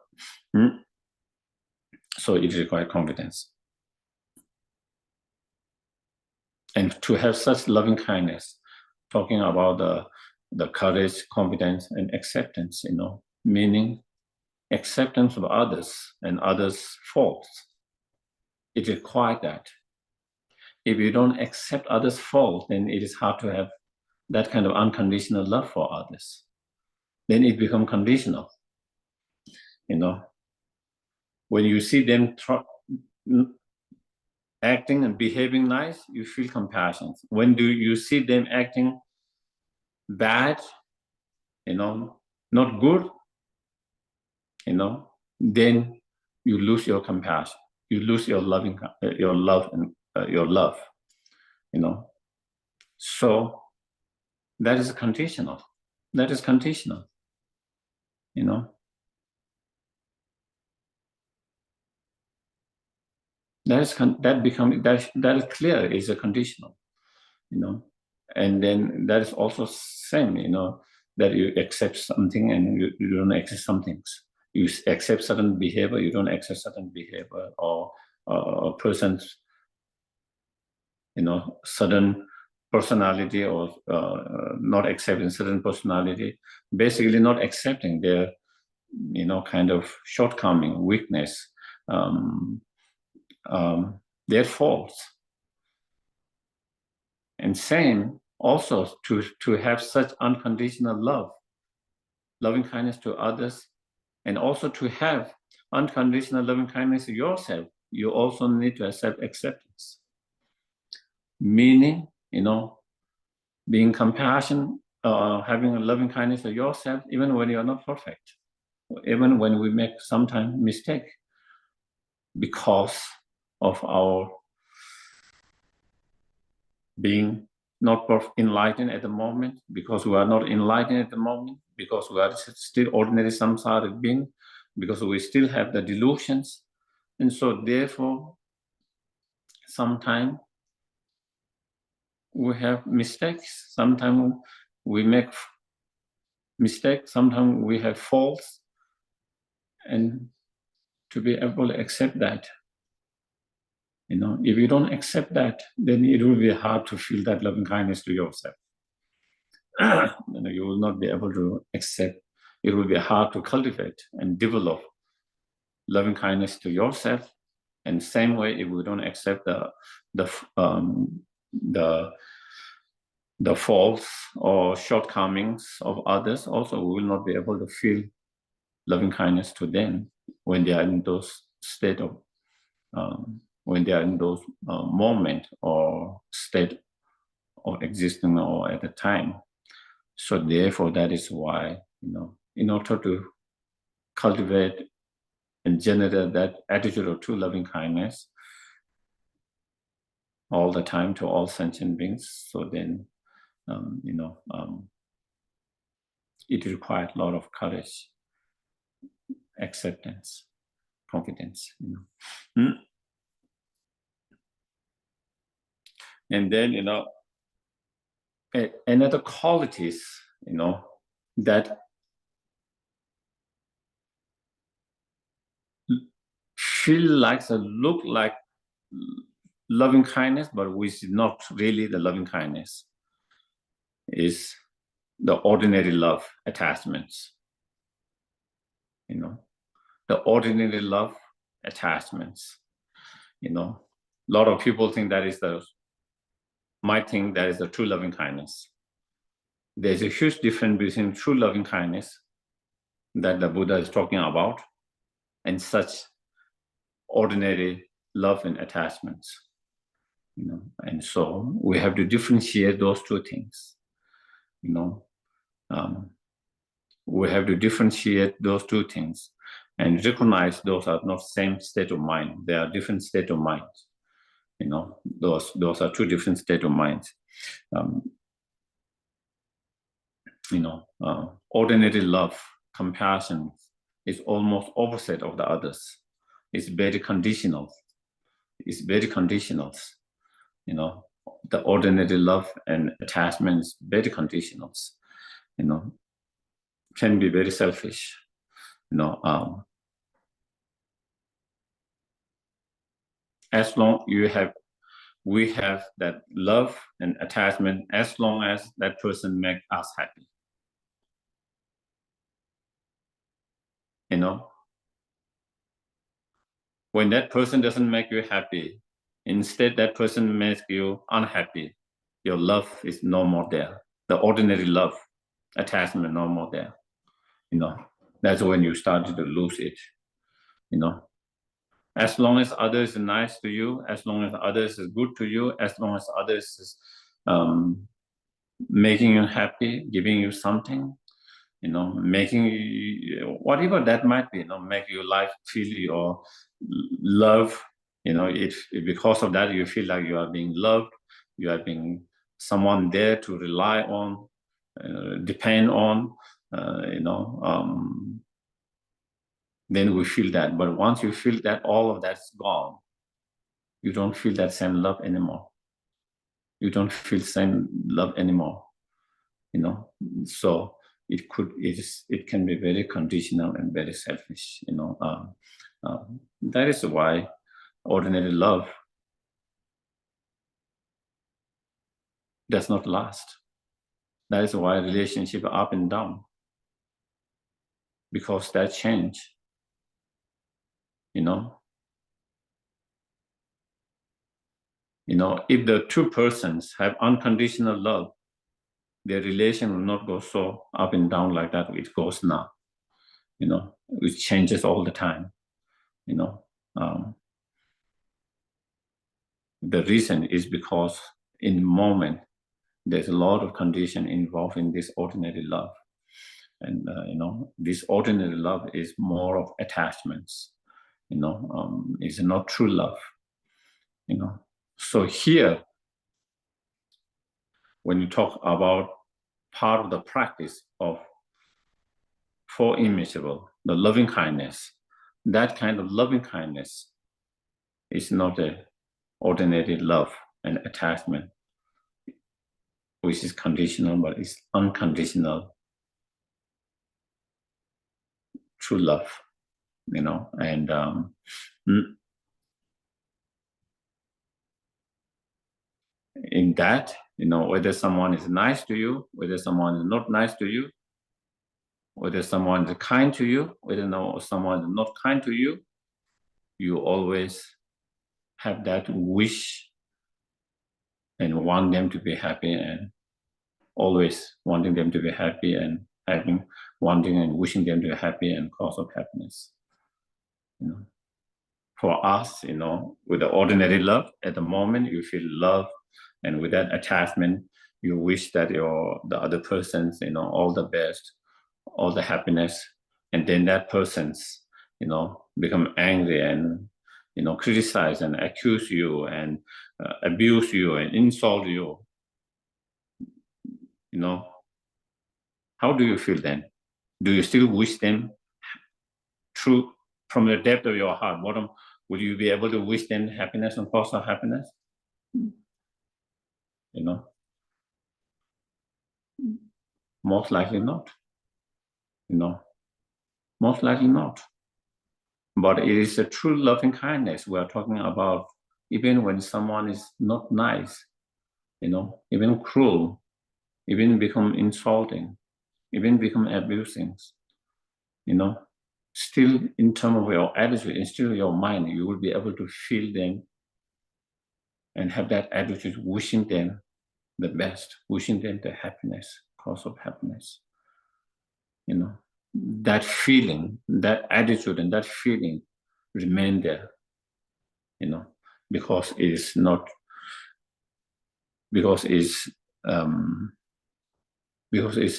S2: so it requires confidence. And to have such loving kindness, talking about the courage, confidence, and acceptance, meaning acceptance of others and others' faults. It requires that. If you don't accept others' faults, then it is hard to have that kind of unconditional love for others. Then it becomes conditional. When you see them acting and behaving nice, you feel compassion. When you see them acting bad, not good, then you lose your compassion. You lose your love and your love. So that is conditional. That is conditional. That is clear is a conditional, and then that is also same, that you accept something and you don't accept some things. You accept certain behavior, you don't accept certain behavior, or a person's, certain personality, or not accepting certain personality, basically not accepting their, kind of shortcoming, weakness, their faults. And same also to have such unconditional loving kindness to others, and also to have unconditional loving kindness to yourself, you also need to accept acceptance. Meaning, being compassionate, having a loving kindness to yourself, even when you are not perfect, even when we make sometimes mistake, because of our being not enlightened at the moment, because we are not enlightened at the moment, because we are still ordinary samsaric being, because we still have the delusions. And so therefore, sometimes we have mistakes, sometimes we make mistakes, sometimes we have faults, and to be able to accept that. If you don't accept that, then it will be hard to feel that loving kindness to yourself. You will not be able to accept. It will be hard to cultivate and develop loving kindness to yourself. And same way, if we don't accept the faults or shortcomings of others, also we will not be able to feel loving kindness to them when they are in those state of when they are in those moment or state of existing or at the time. So therefore, that is why, in order to cultivate and generate that attitude of true loving kindness all the time to all sentient beings, so then, it requires a lot of courage, acceptance, confidence. And then, another qualities, that feel like, look like loving kindness, but which is not really the loving kindness, is the ordinary love attachments. The ordinary love attachments. A lot of people think might think that is the true loving kindness. There's a huge difference between true loving kindness that the Buddha is talking about and such ordinary love and attachments. And so we have to differentiate those two things. We have to differentiate those two things and recognize those are not same state of mind. They are different state of mind. Those are two different state of minds. Ordinary love, compassion is almost opposite of the others. It's very conditional. The ordinary love and attachment is very conditional. Can be very selfish. As long we have that love and attachment, as long as that person makes us happy. When that person doesn't make you happy, instead that person makes you unhappy, your love is no more there. The ordinary love, attachment, no more there. That's when you started to lose it. As long as others are nice to you, as long as others is good to you, as long as others is making you happy, giving you something, making you, whatever that might be, make your life feel your love, if because of that you feel like you are being loved, you are being someone there to rely on, depend on, then we feel that. But once you feel that all of that's gone, you don't feel that same love anymore. You don't feel same love anymore. So it can be very conditional and very selfish. That is why ordinary love does not last. That is why relationships are up and down, because that change. If the two persons have unconditional love, their relation will not go so up and down like that it goes now. It changes all the time. The reason is because in the moment there's a lot of condition involved in this ordinary love, and this ordinary love is more of attachments. It's not true love. you know. So here, when you talk about part of the practice of Four Immeasurable, the loving kindness, that kind of loving kindness is not a ordinary love and attachment, which is conditional, but it's unconditional true love, you know. And in that, you know, whether someone is nice to you, whether someone is not nice to you, whether someone is kind to you, whether someone is not kind to you, you always have that wish and want them to be happy, and always wanting them to be happy and wanting and wishing them to be happy and cause of happiness. You know, for us, you know, with the ordinary love, at the moment you feel love, and with that attachment, you wish that the other person's, you know, all the best, all the happiness, and then that person's, you know, become angry and, you know, criticize and accuse you and abuse you and insult you. You know, how do you feel then? Do you still wish them true from the depth of your heart, bottom? Will you be able to wish them happiness and cause of happiness? You know, most likely not. You know, most likely not. But it is a true loving kindness we are talking about, even when someone is not nice, you know, even cruel, even become insulting, even become abusing, you know, still in terms of your attitude and still your mind, you will be able to feel them and have that attitude, wishing them the best, wishing them the happiness, cause of happiness. You know, that feeling, that attitude and that feeling remain there, you know, because it's not, because it's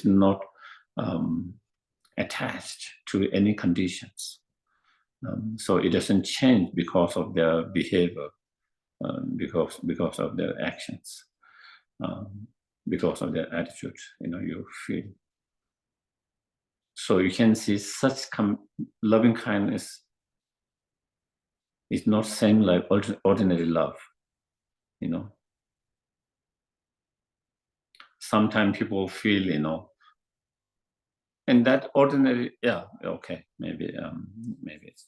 S2: not attached to any conditions. So it doesn't change because of their behavior, because of their actions, because of their attitude, you know, you feel. So you can see such loving kindness is not same like ordinary love, you know. Sometimes people feel, you know, and that ordinary, yeah, okay, maybe it's.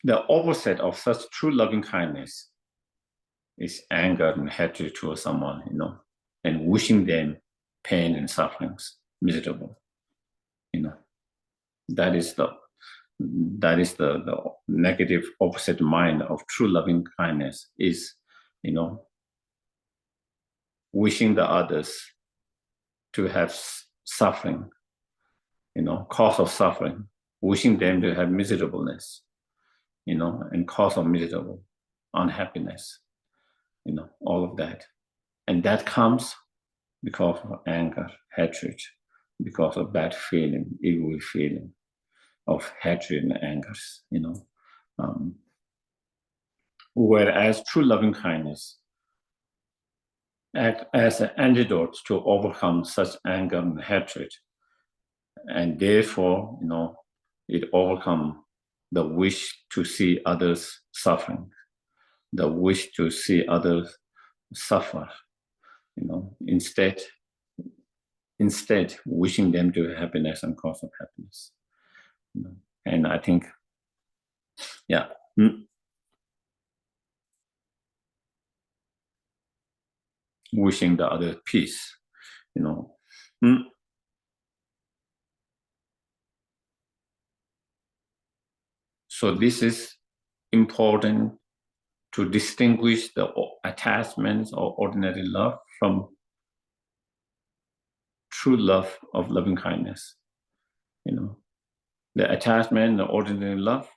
S2: The opposite of such true loving kindness is anger and hatred towards someone, you know, and wishing them pain and sufferings, miserable, you know. That is the negative opposite mind of true loving kindness is, you know, wishing the others to have suffering, you know, cause of suffering, wishing them to have miserableness, you know, and cause of miserable unhappiness, you know, all of that. And that comes because of anger, hatred, because of bad feeling, evil feeling of hatred and angers, you know. Whereas true loving kindness act as an antidote to overcome such anger and hatred, and therefore, you know, it overcomes the wish to see others suffering, the wish to see others suffer, you know, instead wishing them to have happiness and cause of happiness, you know. And I think, yeah, wishing the other peace, you know. So this is important to distinguish the attachments or ordinary love from true love of loving kindness. You know, the attachment, the ordinary love,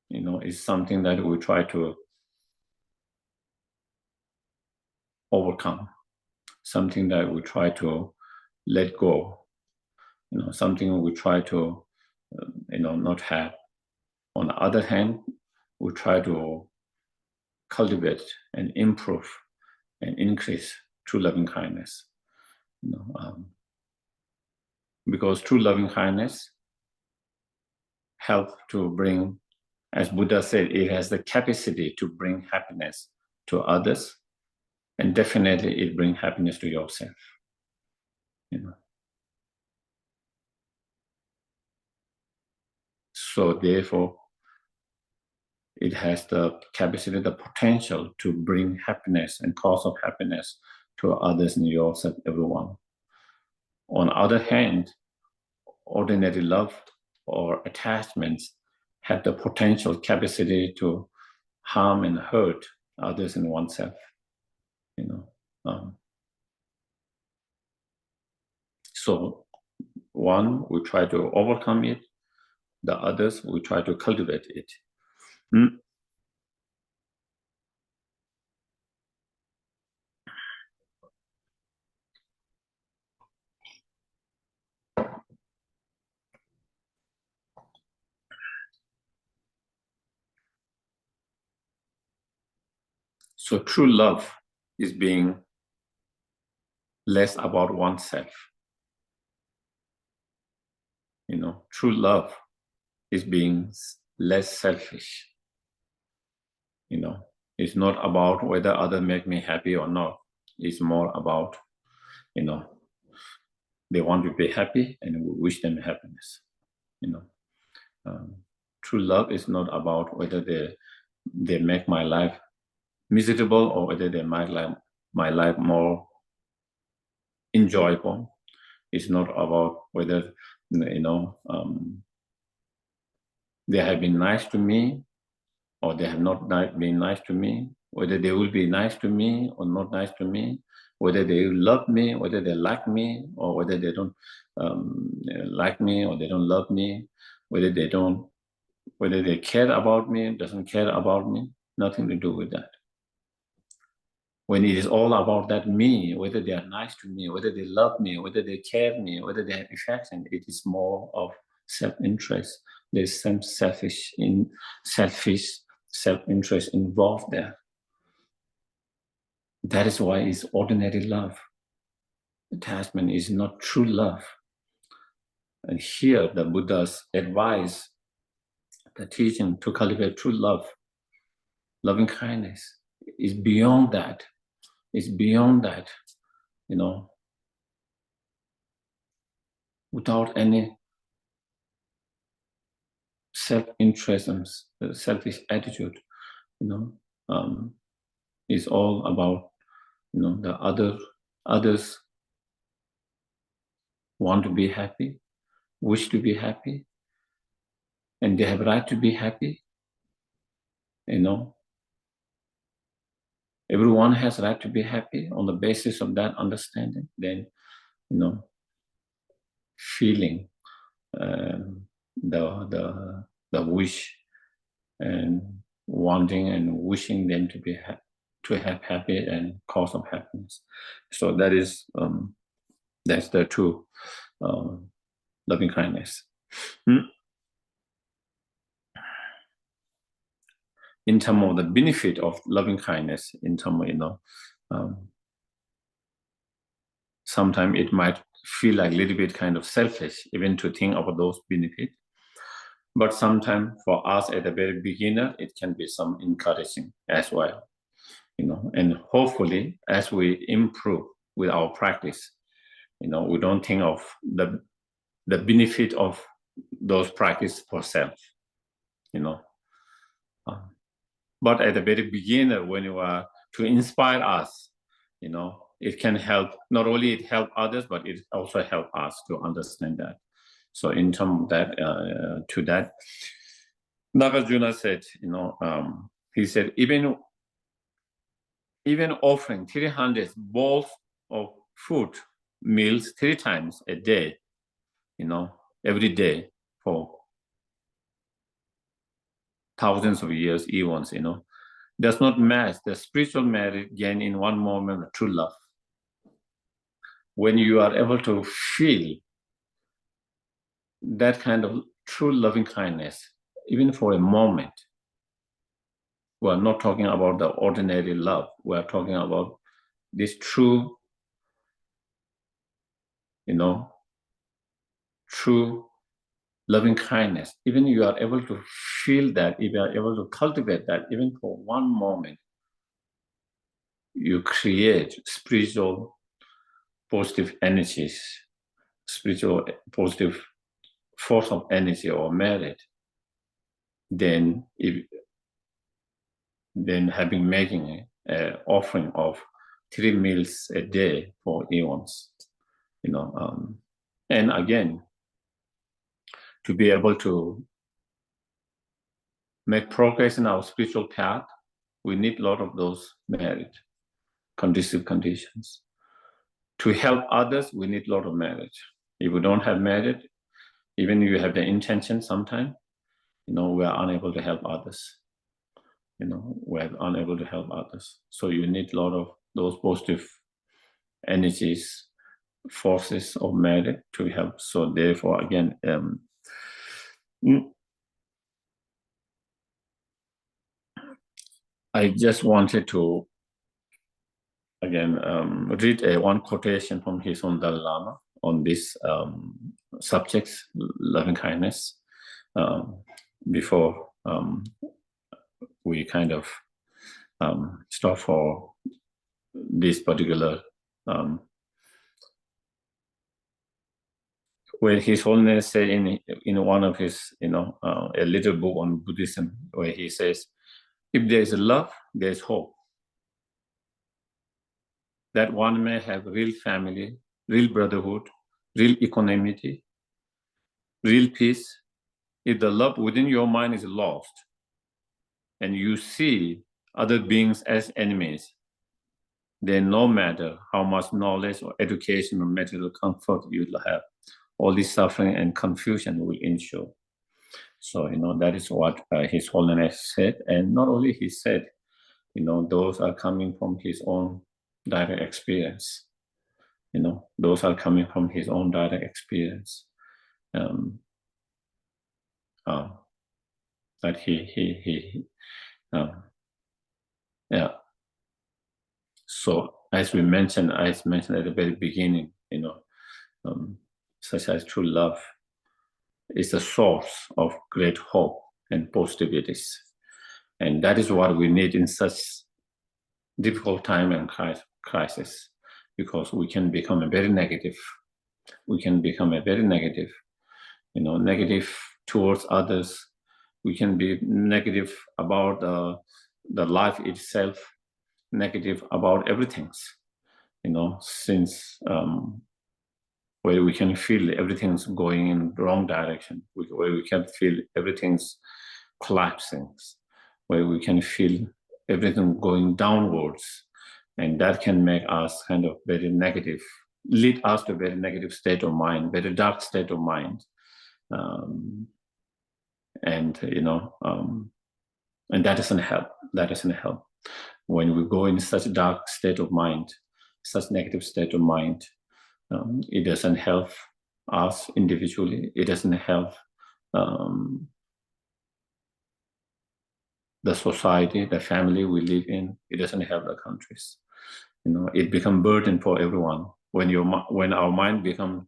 S2: you know, is something that we try to overcome, something that we try to let go, you know, something we try to, you know, not have. On the other hand, we try to cultivate and improve and increase true loving kindness. Because true loving kindness helps to bring, as Buddha said, it has the capacity to bring happiness to others, and definitely it brings happiness to yourself. So therefore, it has the capacity, the potential to bring happiness and cause of happiness to others and yourself, everyone. On the other hand, ordinary love or attachments have the potential capacity to harm and hurt others and oneself. So one, we try to overcome it. The others, we try to cultivate it. So true love is being less about oneself. True love is being less selfish. It's not about whether others make me happy or not. It's more about, they want to be happy and we wish them happiness. True love is not about whether they make my life miserable or whether they make my life more enjoyable. It's not about whether they have been nice to me or they have not been nice to me, whether they will be nice to me or not nice to me, whether they love me, whether they like me, or whether they don't like me or they don't love me, whether they care about me, doesn't care about me, nothing to do with that. When it is all about that me, whether they are nice to me, whether they love me, whether they care me, whether they have affection, it is more of self-interest. There's some selfish self-interest involved there. That is why it's ordinary love. Attachment is not true love. And here the Buddha's advice, the teaching to cultivate true love, loving kindness, is beyond that. It's beyond that, without any self-interest and selfish attitude, it's all about, the others want to be happy, wish to be happy, and they have right to be happy. Everyone has right to be happy. On the basis of that understanding, then, feeling the wish and wanting and wishing them to be to have happy and cause of happiness. So that is that's the true loving kindness. In terms of the benefit of loving kindness, in terms of, sometimes it might feel like a little bit kind of selfish even to think about those benefits. But sometimes for us at the very beginner, it can be some encouraging as well. And hopefully as we improve with our practice, we don't think of the benefit of those practice for self, but at the very beginner, when you are to inspire us, it can help, not only it help others, but it also help us to understand that. So in terms of that, to that, Nagarjuna said, he said, even offering 300 bowls of food, meals 3 times a day, every day for thousands of years, eons, does not match the spiritual merit gained in one moment of true love. When you are able to feel that kind of true loving kindness, even for a moment. We are not talking about the ordinary love. We are talking about this true, true loving kindness. Even you are able to feel that, if you are able to cultivate that, even for one moment, you create spiritual positive energies, spiritual positive force of energy or merit. Then making an offering of 3 meals a day for eons, and again, to be able to make progress in our spiritual path, we need a lot of those merit, conducive conditions. To help others, we need a lot of merit. If we don't have merit, even if you have the intention, sometimes, we are unable to help others. We're unable to help others. So you need a lot of those positive energies, forces of merit to help. So therefore, again, I just wanted to, again, read one quotation from his own Dalai Lama on this subjects, loving kindness, before we kind of stop for this particular, where His Holiness said in one of his, a little book on Buddhism, where he says, if there is love, there is hope. That one may have real family, real brotherhood, real equanimity, real peace. If the love within your mind is lost, and you see other beings as enemies, then no matter how much knowledge or education or material comfort you have, all this suffering and confusion will ensue. So, that is what His Holiness said. And not only he said, those are coming from his own direct experience. Those are coming from his own direct experience. That yeah. So as I mentioned at the very beginning, such as true love is the source of great hope and positivities. And that is what we need in such difficult time and crisis, because we can become very negative. We can become very negative, negative towards others. We can be negative about the life itself, negative about everything, since where we can feel everything's going in the wrong direction, where we can feel everything's collapsing, where we can feel everything going downwards. And that can make us kind of very negative, lead us to a very negative state of mind, very dark state of mind. And that doesn't help. That doesn't help. When we go in such a dark state of mind, such negative state of mind, it doesn't help us individually. It doesn't help the society, the family we live in. It doesn't help the countries. It becomes burden for everyone. When our mind becomes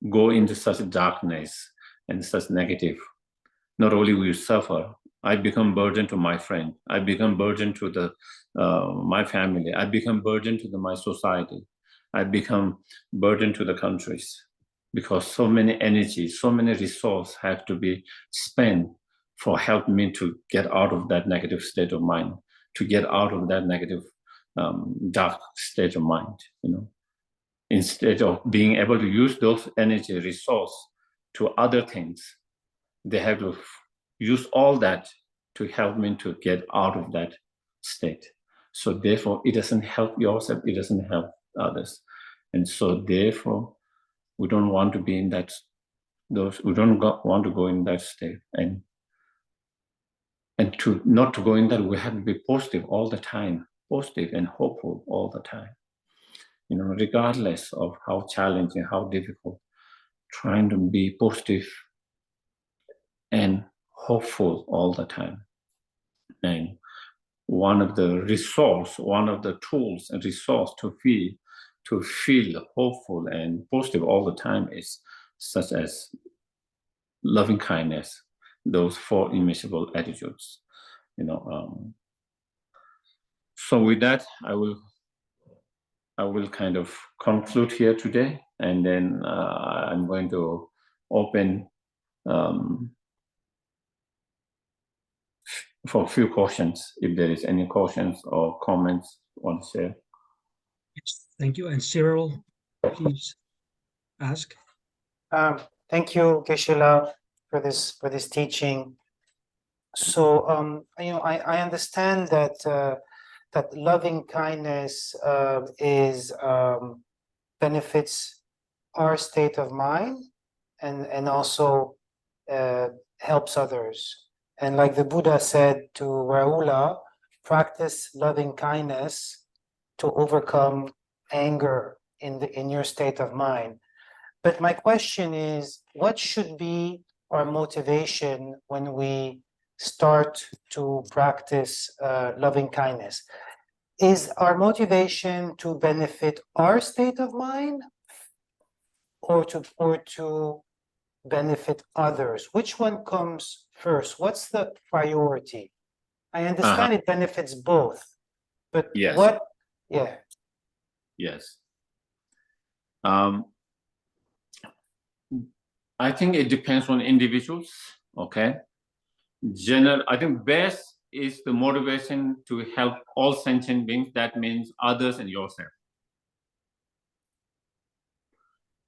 S2: go into such darkness and such negative, not only we suffer, I become burden to my friend. I become burden to my family. I become burden to my society. I become burden to the countries, because so many energy, so many resources have to be spent for help me to get out of that negative state of mind, to get out of that negative dark state of mind. Instead of being able to use those energy resource to other things, they have to use all that to help me to get out of that state. So therefore, it doesn't help yourself, it doesn't help others. And so therefore, we don't want to be in that, we don't want to go in that state. And to not to go in that, we have to be positive all the time, positive and hopeful all the time. Regardless of how challenging, how difficult, trying to be positive and hopeful all the time. And one of the tools and resource to feel hopeful and positive all the time is such as loving kindness, those four immeasurable attitudes, so with that, I will kind of conclude here today, and then I'm going to open for a few questions, if there is any questions or comments you want to share.
S1: Yes, thank you. And Cyril, please ask.
S3: Thank you, Geshe, for this teaching. So I understand that that loving kindness is benefits our state of mind and also helps others. And like the Buddha said to Rahula, practice loving kindness to overcome anger in your state of mind. But my question is, what should be our motivation when we start to practice loving kindness? Is our motivation to benefit our state of mind or to benefit others? Which one comes first? What's the priority? I understand it benefits both, but
S2: yes.
S3: what? Yeah.
S2: Yes. I think it depends on individuals. Okay. I think best is the motivation to help all sentient beings. That means others and yourself.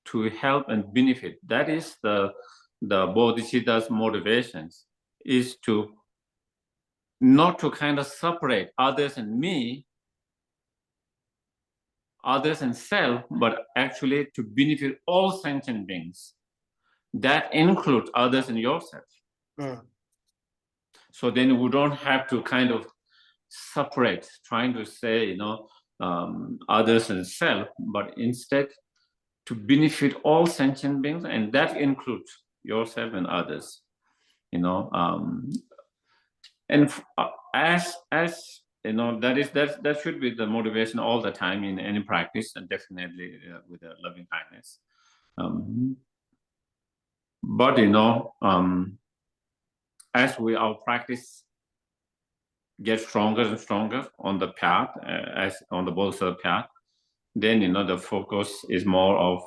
S2: To help and benefit. That is the Bodhicitta's motivations, is to not to kind of separate others and me, others and self, but actually to benefit all sentient beings. That includes others and yourself.
S3: Mm.
S2: So then we don't have to kind of separate, trying to say, others and self, but instead to benefit all sentient beings, and that includes yourself and others. And as that should be the motivation all the time in any practice, and definitely with a loving kindness. But as our practice gets stronger and stronger on the path, as on the Bodhisattva path, then the focus is more of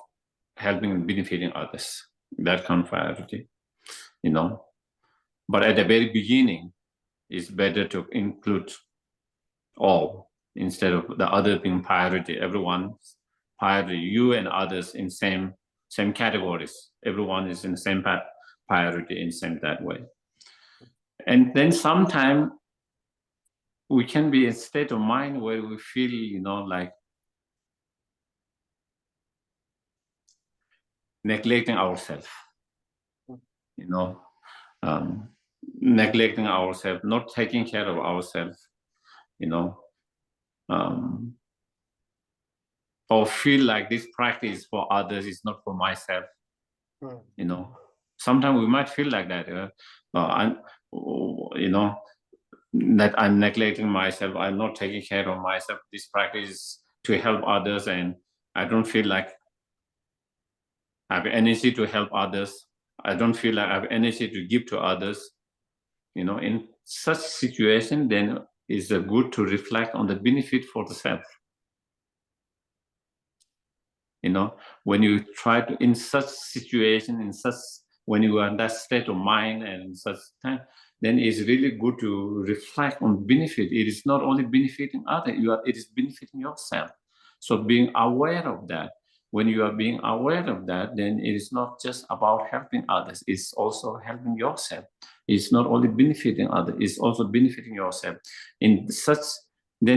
S2: helping and benefiting others. That comes priority, But at the very beginning, it's better to include all instead of the other being priority. Everyone's priority, you and others in same categories. Everyone is in the same priority in same that way. And then sometimes we can be in a state of mind where we feel, like neglecting ourselves, neglecting ourselves, not taking care of ourselves, or feel like this practice for others is not for myself. Sometimes we might feel like that, that I'm neglecting myself, I'm not taking care of myself. This practice is to help others, and I don't feel like I have energy to help others. I don't feel like I have energy to give to others. In such situation, then it's good to reflect on the benefit for the self. When you try to, in such situation, when you are in that state of mind and such time, then it's really good to reflect on benefit. It is not only benefiting others, it is benefiting yourself. So being aware of that. When you are being aware of that, then it is not just about helping others, it's also helping yourself. It's not only benefiting others, it's also benefiting yourself. Then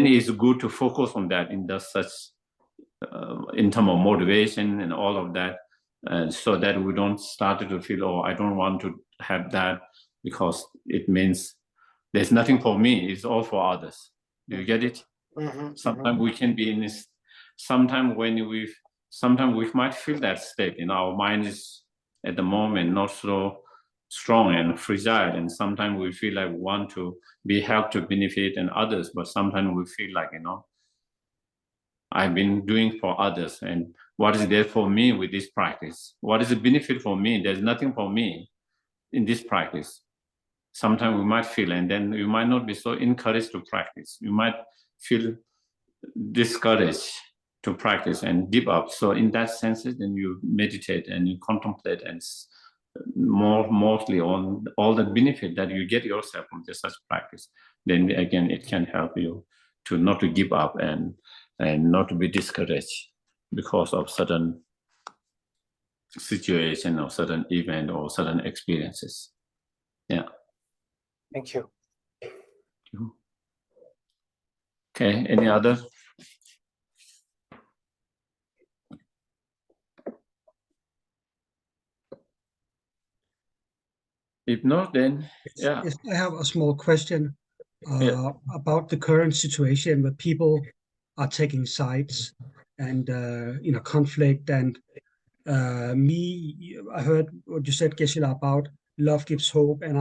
S2: it's good to focus on that in terms of motivation and all of that, so that we don't start to feel, I don't want to have that, because it means there's nothing for me, it's all for others. Do you get it?
S3: Mm-hmm.
S2: Sometimes we can be in this, sometimes we might feel that state, our mind is at the moment not so strong and fragile, and sometimes we feel like we want to be helped to benefit and others, but sometimes we feel like, I've been doing for others, and what is there for me with this practice? What is the benefit for me? There's nothing for me in this practice. Sometimes we might feel, and then you might not be so encouraged to practice. You might feel discouraged to practice and give up. So in that sense, then you meditate and you contemplate and mostly on all the benefit that you get yourself from just such practice. Then again, it can help you to not to give up and not to be discouraged because of certain situation or certain event or certain experiences. Yeah.
S3: Thank you.
S2: Okay, any other? If not, then yeah.
S1: Yes, I have a small question about the current situation where people are taking sides and conflict. And I heard what you said, Geshe, about love gives hope, and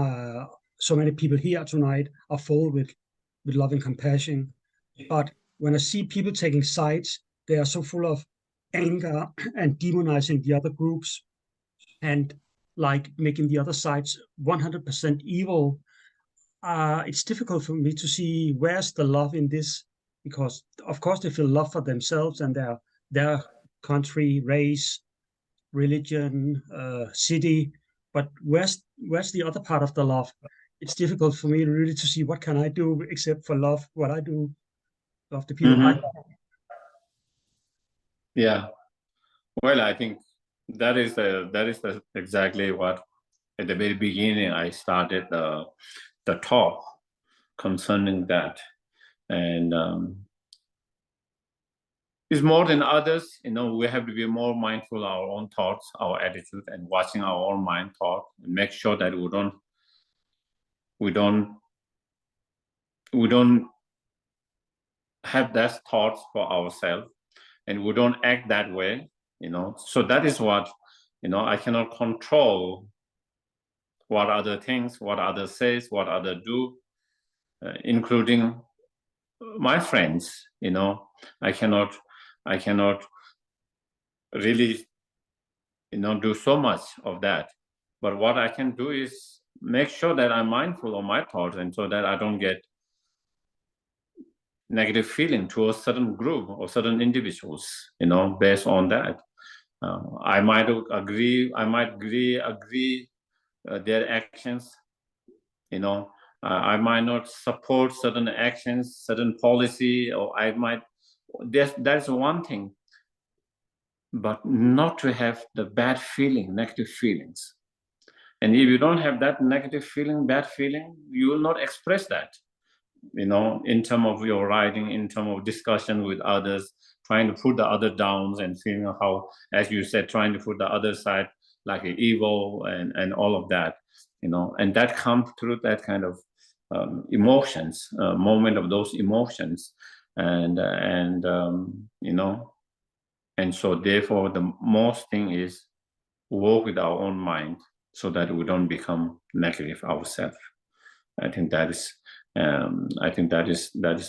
S1: so many people here tonight are full with love and compassion. But when I see people taking sides, they are so full of anger and demonizing the other groups and like making the other sides 100% evil. It's difficult for me to see where's the love in this, because of course they feel love for themselves and their country, race, religion, city, but where's the other part of the love? It's difficult for me really to see what can I do except for love what I do, love the people I love.
S2: Yeah, well, I think that is exactly what at the very beginning I started the talk concerning that, and it's more than others. We have to be more mindful of our own thoughts, our attitude, and watching our own mind thought, and make sure that we don't have that thoughts for ourselves, and we don't act that way. So that is what I cannot control what other things, what others says, what others do, including my friends. I cannot really do so much of that, but what I can do is make sure that I'm mindful of my thoughts, and so that I don't get negative feeling towards certain group or certain individuals, based on that. I might agree their actions. I might not support certain actions, certain policy, or I might. That's one thing, but not to have the bad feeling, negative feelings. And if you don't have that negative feeling, bad feeling, you will not express that. In terms of your writing, in terms of discussion with others, trying to put the other down and feeling how, as you said, trying to put the other side like an evil and all of that, and that comes through that kind of emotions, moment of those emotions, and so therefore the most thing is work with our own mind so that we don't become negative ourselves. I think that is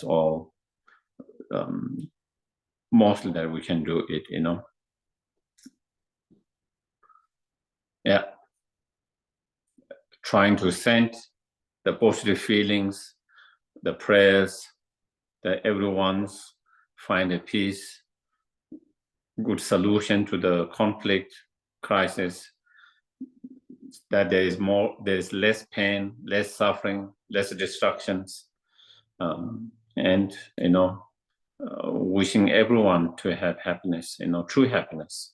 S2: all mostly that we can do it. Yeah, trying to send the positive feelings, the prayers, that everyone's find a peace, good solution to the conflict, crisis, that there's less pain, less suffering, less destructions, and wishing everyone to have happiness, true happiness,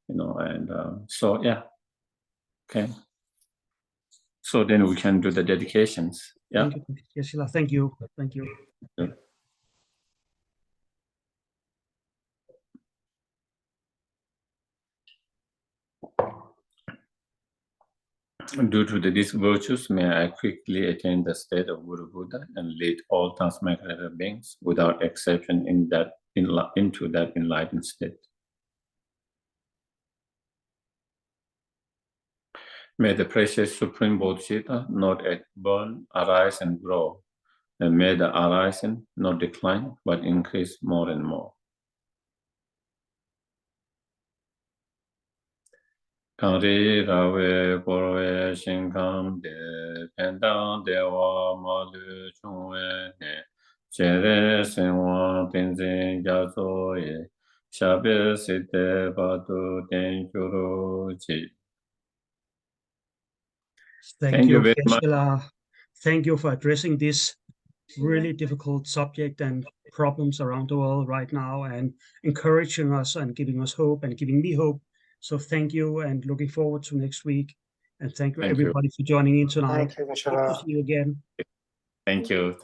S2: and so yeah. Okay, so then we can do the dedications. Yeah.
S1: Thank you, Geshe. Thank you.
S2: Yeah. Due to these virtues, may I quickly attain the state of Guru Buddha and lead all transmigrated beings without exception into that enlightened state. May the precious Supreme Bodhicitta not burn, arise and grow, and may the arising not decline, but increase more and more. Kari rawe korwe shinkam de pendang dewa malu chungwe ne chere senwa tenzin gyaso ye shabe site batu ten kyuru chi.
S1: Thank you
S2: very much.
S1: Geshe. Thank you for addressing this really difficult subject and problems around the world right now, and encouraging us and giving us hope and giving me hope. So thank you, and looking forward to next week. And thank you everybody for joining in tonight.
S3: Thank you,
S1: Hope to see you again.
S2: Thank you.